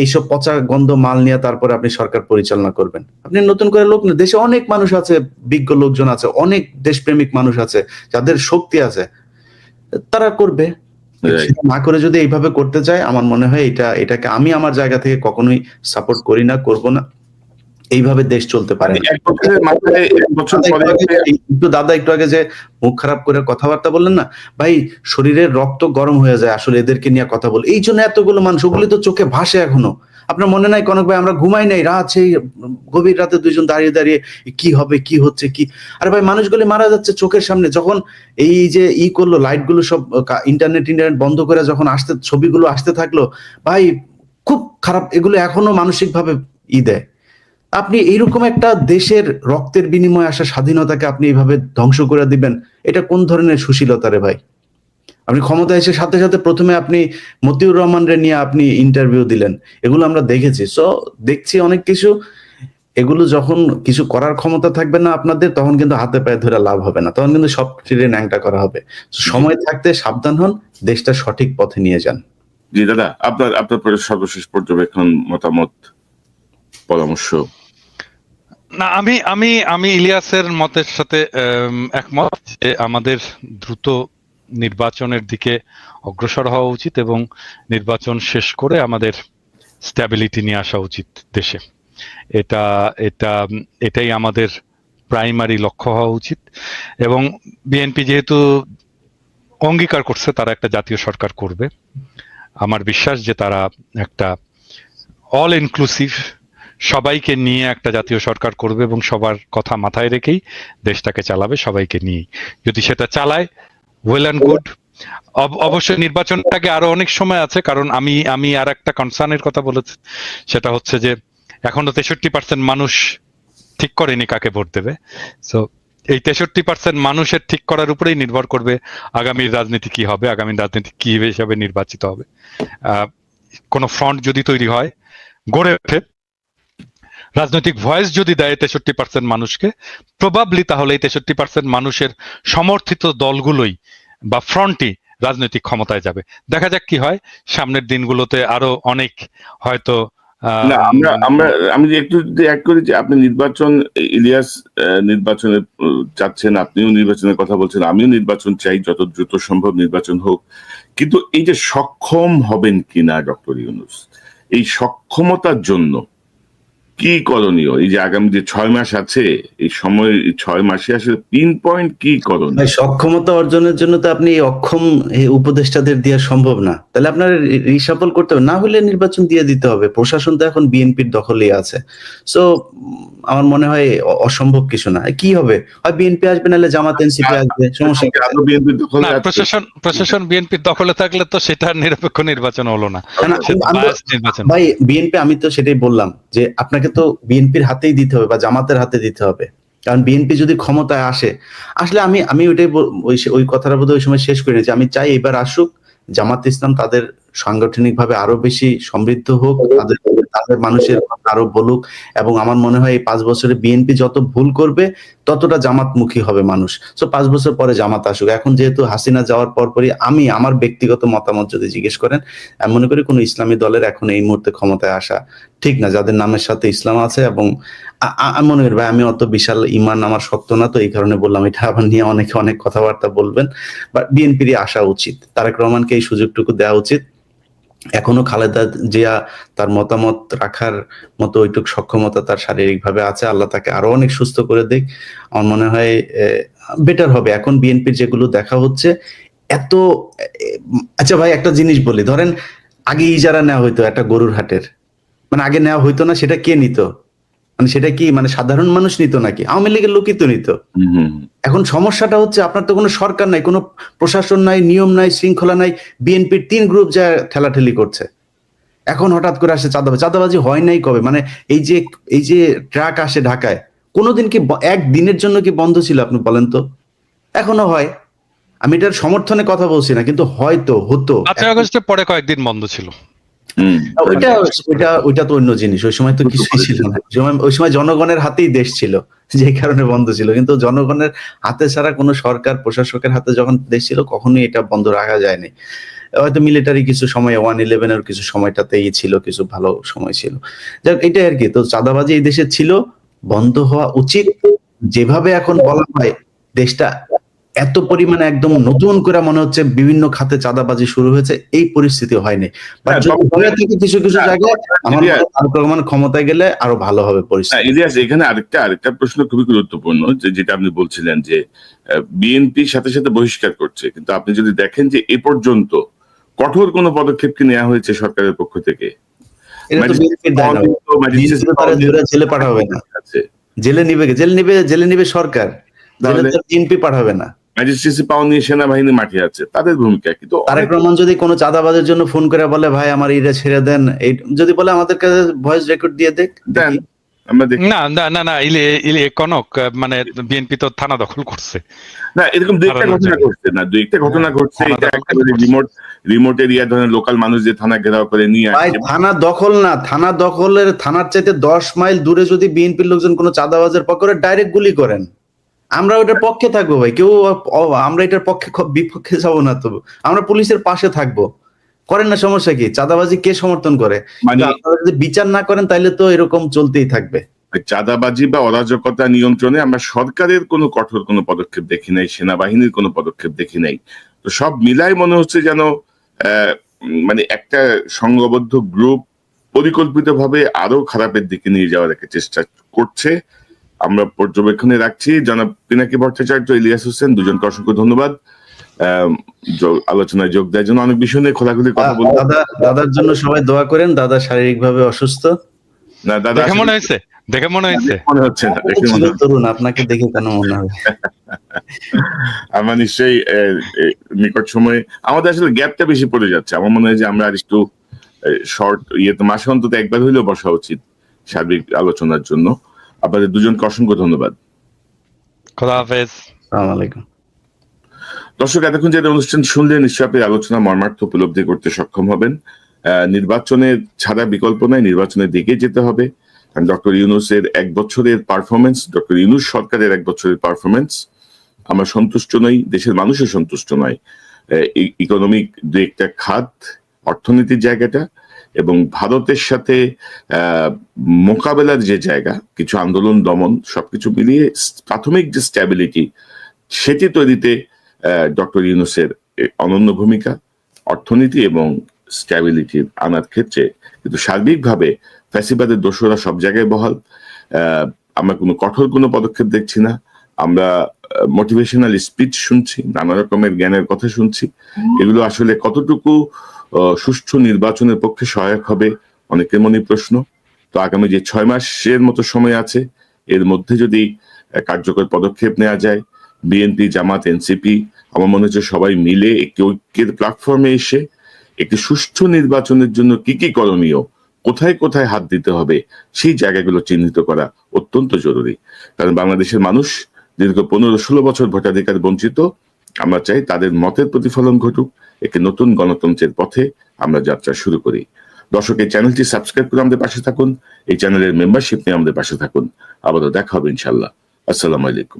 এইসব পচা গন্ধ মাল নিয়ে তারপরে আপনি সরকার পরিচালনা করবেন? আপনি নতুন করে লোক না, দেশে অনেক মানুষ আছে, বিজ্ঞ লোকজন আছে, অনেক দেশপ্রেমিক মানুষ আছে, যাদের শক্তি আছে, তারা করবে। সেটা না করে যদি এইভাবে করতে চায়, আমার মনে হয় এটাকে আমি আমার জায়গা থেকে কখনোই সাপোর্ট করি না, করব না। এইভাবে দেশ চলতে পারে না। দাদা একটু আগে যে মুখ খারাপ করে কথাবার্তা বললেন না ভাই, শরীরের রক্ত গরম হয়ে যায় আসলে এদেরকে নিয়ে কথা বলে। এই জন্য এতগুলো মানুষ, ওগুলি তো চোখে ভাসে এখনো। আপনার মনে নাই কনক ভাই, আমরা ঘুমাই নাই রাত, সেই গভীর রাতে দুইজন দাঁড়িয়ে দাঁড়িয়ে কি হবে, কি হচ্ছে, কি, আরে ভাই মানুষগুলি মারা যাচ্ছে চোখের সামনে। যখন এই যে করলো, লাইট গুলো সব ইন্টারনেট বন্ধ করে যখন ছবিগুলো আসতে থাকলো, ভাই খুব খারাপ। এগুলো এখনো মানসিক ভাবে দেয়। আপনি এইরকম একটা দেশের রক্তের বিনিময়ে আসা স্বাধীনতাকে আপনি এইভাবে ধ্বংস করে দিবেন, এটা কোন ধরনের সুশীলতা রে ভাই? আপনি ক্ষমতায় এসে সাথে সাথে প্রথমে আপনি মতিউর রহমান রে নিয়ে আপনি ইন্টারভিউ দিলেন, এগুলো আমরা দেখেছি। সো দেখছি অনেক কিছু, এগুলো যখন কিছু করার ক্ষমতা থাকবে না আপনাদের, তখন কিন্তু হাতে পায়ে ধরে লাভ হবে না, তখন কিন্তু সব টিরে ন্যাংটা করা হবে। সময় থাকতে সাবধান হন, দেশটা সঠিক পথে নিয়ে যান। জি দাদা, আপনার সর্বশেষ পর্যবেক্ষণ, মতামত, পরামর্শ। না, আমি ইলিয়াসের মতের সাথে একমত যে আমাদের দ্রুত নির্বাচনের দিকে অগ্রসর হওয়া উচিত এবং নির্বাচন শেষ করে আমাদের স্ট্যাবিলিটি নিয়ে আসা উচিত দেশে। এটাই আমাদের প্রাইমারি লক্ষ্য হওয়া উচিত। এবং বিএনপি যেহেতু অঙ্গীকার করছে তারা একটা জাতীয় সরকার করবে, আমার বিশ্বাস যে তারা একটা অল ইনক্লুসিভ, সবাইকে নিয়ে একটা জাতীয় সরকার করবে এবং সবার কথা মাথায় রেখেই দেশটাকে চালাবে, সবাইকে নিয়েই। যদি সেটা চালায়, ওয়েল অ্যান্ড গুড। অবশ্যই নির্বাচনটাকে আরো অনেক সময় আছে, কারণ আমি আর একটা কনসার্নের কথা বলেছি, সেটা হচ্ছে যে এখনো 63% মানুষ ঠিক করেনি কাকে ভোট দেবে। সো এই 63% মানুষের ঠিক করার উপরেই নির্ভর করবে আগামীর রাজনীতি কি হবে, আগামীর রাজনীতি কি হিসেবে নির্বাচিত হবে। কোন ফ্রন্ট যদি তৈরি হয়, গড়ে ওঠে, রাজনৈতিক ভয়েস যদি দেয় 63% মানুষকে, প্রবাবলি তাহলে এই 63% মানুষের সমর্থিত দলগুলোই বা ফ্রন্টই রাজনৈতিক ক্ষমতায় যাবে। দেখা যাক কি হয় সামনের দিনগুলোতে। আরো অনেক হয়তো আমি একটু অ্যাড করি যে আপনি নির্বাচন, ইলিয়াস নির্বাচনে চাচ্ছেন, আপনিও নির্বাচনের কথা বলছেন, আমিও নির্বাচন চাই, যত দ্রুত সম্ভব নির্বাচন হোক। কিন্তু এই যে সক্ষম হবেন কিনা ডক্টর ইউনূস, এই সক্ষমতার জন্য কি করণীয়? এই যে আগামী যে 6 মাস আছে, এই সময় 6 মাসে আসলে পিন পয়েন্ট কি করণীয়? সক্ষমতা অর্জনের জন্য তো আপনি অক্ষম উপদেষ্টাদের দেওয়া সম্ভব না, তাহলে আপনার রিসাফল করতে হবে, না হলে নির্বাচন দিয়ে দিতে হবে। প্রশাসন তো এখন বিএনপির দখলেই আছে। সো আমার মনে হয় অসম্ভব কিছু না। কি হবে, হয় বিএনপি আসবে, নাহলে জামাত এনসিপি আসবে, সমস্যা কি? প্রশাসন বিএনপির দখলে থাকলে তো সেটা নিরপেক্ষ নির্বাচন হলো না, ভাই বিএনপি, আমি তো সেটাই বললাম যে আপনাকে তো বিএনপির হাতেই দিতে হবে বা জামাতের হাতে দিতে হবে। কারণ বিএনপি যদি ক্ষমতায় আসলে আমি ওইটাই ওই কথাটা বোধহয় ওই সময় শেষ করে নিয়েছি। আমি চাই এবার আসুক জামাত ইসলাম, তাদের সাংগঠনিক ভাবে আরো বেশি সমৃদ্ধ হোক, তাদের মানুষের আরো বলুক। এবং আমার মনে হয় এই 5 বছরে বিএনপি যত ভুল করবে ততটা জামাতমুখী হবে মানুষ। সো 5 বছর পরে জামাত আসুক। এখন যেহেতু হাসিনা যাওয়ার পরপরই আমার ব্যক্তিগত মতামত যদি জিজ্ঞেস করেন, আমি মনে করি কোনো ইসলামী দলের এখন এই মুহূর্তে ক্ষমতায় আসা ঠিক না, যাদের নামের সাথে ইসলাম আছে। এবং আমি মনে করি ভাই, আমি অত বিশাল ইমান আমার শক্ত না, তো এই কারণে বললাম। এটা আবার নিয়ে অনেকে অনেক কথাবার্তা বলবেন, বাট বিএনপিরই আসা উচিত। তারেক রহমানকে এই সুযোগটুকু দেওয়া উচিত। এখনো খালেদা জিয়া তার মতামত রাখার মতো ওইটুক সক্ষমতা তার শারীরিকভাবে আছে, আল্লাহ তাকে আরো অনেক সুস্থ করে দিক। আমার মনে হয় বেটার হবে। এখন বিএনপির যেগুলো দেখা হচ্ছে এত, আচ্ছা ভাই একটা জিনিস বলি, ধরেন আগে ইজারা নেওয়া হইতো একটা গরুর হাটের, মানে আগে নেওয়া হইতো না, সেটা কে নিত? মানে সেটা কি মানে সাধারণ মানুষ নিত নাকি আওয়ামী লীগের লোকই তো নিত? এখন সমস্যাটা হচ্ছে আপনার তো কোনো সরকার নাই, কোনো প্রশাসন নাই, নিয়ম নাই, শৃঙ্খলা নাই। বিএনপির 3 গ্রুপ যা ঠেলাঠেলি করছে। এখন হঠাৎ করে আসে চাঁদাবাজি হয় নাই কবে? মানে এই যে ট্রাক আসে ঢাকায়, কোনোদিন কি একদিনের জন্য কি বন্ধ ছিল আপনি বলেন তো? এখনো হয়। আমি এটার সমর্থনে কথা বলছি না, কিন্তু হয়তো হতো। 5 আগস্টের পরে কয়েকদিন বন্ধ ছিল। হুম, ওইটা ওইটা ওইটা তো অন্য জিনিস, ওই সময় তো কিছুই ছিল না, ওই সময় জনগণের হাতেই দেশ ছিল, যে কারণে বন্ধ ছিল। কিন্তু জনগণের হাতে ছাড়া কোনো সরকার প্রশাসকের হাতে যখন দেশ ছিল কখনোই এটা বন্ধ রাখা যায়নি। হয়তো মিলিটারি কিছু সময় 1/11 এর কিছু সময়টাতেই ছিল, কিছু ভালো সময় ছিল। যাক এটাই আর কি। তো চাঁদাবাজি এই দেশে ছিল, বন্ধ হওয়া উচিত। যেভাবে এখন বলা হয় দেশটা এত পরিমাণে একদম নতুন করে মনে হচ্ছে বিভিন্ন খাতে চাঁদাবাজি শুরু হয়েছে, এই পরিস্থিতি হয়নি। বাট হ্যাঁ, যদি হয়ে থাকে কিছু কিছু জায়গায়, আমার মনে ইলিয়াস, হয় তারেক রহমান ক্ষমতায় গেলে আরো ভালো হবে পরিস্থিতি। ইলিয়াস, এখানে আরেকটা প্রশ্ন খুবই গুরুত্বপূর্ণ, যেটা আপনি বলছিলেন যে বিএনপি সাথে সাথে বহিষ্কার করছে, কিন্তু আপনি যদি দেখেন যে এ পর্যন্ত কঠোর কোনো পদক্ষেপ কি নেওয়া হয়েছে সরকারের পক্ষ থেকে? এটা তো বিএনপির দায় না, বিএনপি তো তারা ধরে জেলে পাঠাবে না, জেলে নিবে সরকার, জেলে তো বিএনপি পাঠাবে না। ম্যাজিস্ট্রেসি পাওয়ার নিয়ে সেনাবাহিনী মাঠে আছে, তাদের ভূমিকা কিন্তু তারেক রহমান যদি কোনো চাঁদাবাজের জন্য ফোন করে বলে ভাই আমার এটা ছেড়ে দেন, এই যদি বলে আমাদেরকে ভয়েস রেকর্ড দিয়ে দেন, আমরা দেখি। না না না না, ইলে কনক, মানে বিএনপি তো থানা দখল করছে। না, এরকম দুই একটা ঘটনা ঘটছে, না দুই একটা ঘটনা ঘটছে, এটা একেবারে রিমোট এরিয়া ধরেন লোকাল মানুষ যে থানা ঘেরাও করে নিয়ে ভাই আসছে। থানা দখল না, থানা দখলের থানার চাইতে 10 মাইল দূরে যদি বিএনপির লোকজন কোনো চাঁদাবাজের পক্ষে ডাইরেক্ট গুলি করেন, আমরা ওটার পক্ষে থাকবো ভাই, কেউ আমরা এটার পক্ষে বিপক্ষে যাবো না, তো আমরা পুলিশের পাশে থাকবো, করেন না, সমস্যা কি? চাঁদাবাজি কে সমর্থন করে? মানে আপনারা যদি বিচার না করেন তাহলে তো এরকম চলতেই থাকবে। চাঁদাবাজি বা অরাজকতা নিয়ন্ত্রণে আমরা সরকারের কোনো কঠোর কোনো পদক্ষেপ দেখি নাই, সেনাবাহিনীর কোনো পদক্ষেপ দেখি নাই। তো সব মিলাই মনে হচ্ছে যেন মানে একটা সংঘবদ্ধ গ্রুপ পরিকল্পিতভাবে আরো খারাপের দিকে নিয়ে যাওয়ার একটা চেষ্টা করছে। আমরা পর্যবেক্ষণে রাখছি। জনাব পিনাকি ভট্টাচার্য, ইলিয়াস হোসেন, দুজনকে অসংখ্য ধন্যবাদ আলোচনায় যোগ দেওয়ার জন্য। অনেক বিষয় নিয়ে খোলাখুলি কথা বলবো। দাদার জন্য সবাই দোয়া করেন, দাদা শারীরিকভাবে অসুস্থ। না দাদা, দেখে মনে হয়েছে মনে হচ্ছে না, দেখে মনে হচ্ছে। তরুণ, আপনাকে দেখে কেন মনে হবে? আমরা নিশ্চয়ই নিকট সময়ে আমাদের আসলে গ্যাপটা বেশি পড়ে যাচ্ছে। আমার মনে হয় যে আমরা আর একটু শর্ট ইয়েতে মাসে অন্তত একবার হইলেও বসা উচিত সার্বিক আলোচনার জন্য। আপনাদের দুজনকে অসংখ্য ধন্যবাদ। খোদা হাফেজ। আসসালামু আলাইকুম। দর্শক, এতক্ষণ যে অনুষ্ঠান শুনলেন, নিশ্চয়ই আপনি আলোচনা মর্মার্থ উপলব্ধি করতে সক্ষম হবেন। নির্বাচনের ছাড়া বিকল্প নাই, নির্বাচনের দিকে যেতে হবে। ডক্টর ইউনূসের 1 বছরের পারফরমেন্স, ডক্টর ইউনূস সরকারের 1 বছরের পারফরমেন্স আমরা সন্তুষ্ট নই, দেশের মানুষও সন্তুষ্ট নয়। ইকোনমিক দু একটা খাত, অর্থনীতির জায়গাটা এবং ভারতের সাথে মোকাবেলার যে জায়গা, কিছু আন্দোলন দমন, সবকিছু মিলিয়ে প্রাথমিক যে স্ট্যাবিলিটি, সেটি তৈরিতে ডক্টর ইউনূসের অনন্য ভূমিকা, অর্থনীতি এবং স্ট্যাবিলিটি আনার ক্ষেত্রে। কিন্তু সার্বিকভাবে ফ্যাসিবাদের দোষরা সব জায়গায় বহাল। আমরা কোনো কঠোর কোনো পদক্ষেপ দেখছি না। আমরা মোটিভেশনাল স্পিচ শুনছি, নানা রকমের জ্ঞানের কথা শুনছি। এগুলো আসলে কতটুকু সুষ্ঠু নির্বাচনের পক্ষে সহায়ক হবে, অনেকের মনে প্রশ্ন। তো আগামী যে 6 মাসের মতো সময় আছে, এর মধ্যে যদি কার্যকর পদক্ষেপ নেওয়া যায়, বিএনপি, জামাত, এনসিপি, আমার মনে হচ্ছে সবাই মিলে একটি ঐক্যের প্ল্যাটফর্মে এসে একটি সুষ্ঠু নির্বাচনের জন্য কি কি করণীয়, কোথায় কোথায় হাত দিতে হবে, সেই জায়গাগুলো চিহ্নিত করা অত্যন্ত জরুরি। কারণ বাংলাদেশের মানুষ দীর্ঘ 15-16 বছর ভোটাধিকার বঞ্চিত। আমরা চাই তাদের মতের প্রতিফলন ঘটুক, একটি নতুন গণতন্ত্রের পথে আমরা যাত্রা শুরু করি। দর্শক, এই চ্যানেলটি সাবস্ক্রাইব করে আমাদের পাশে থাকুন, এই চ্যানেলের মেম্বারশিপ নিয়ে আমাদের পাশে থাকুন। আবারও দেখা হবে ইনশাল্লাহ। আসসালামু আলাইকুম।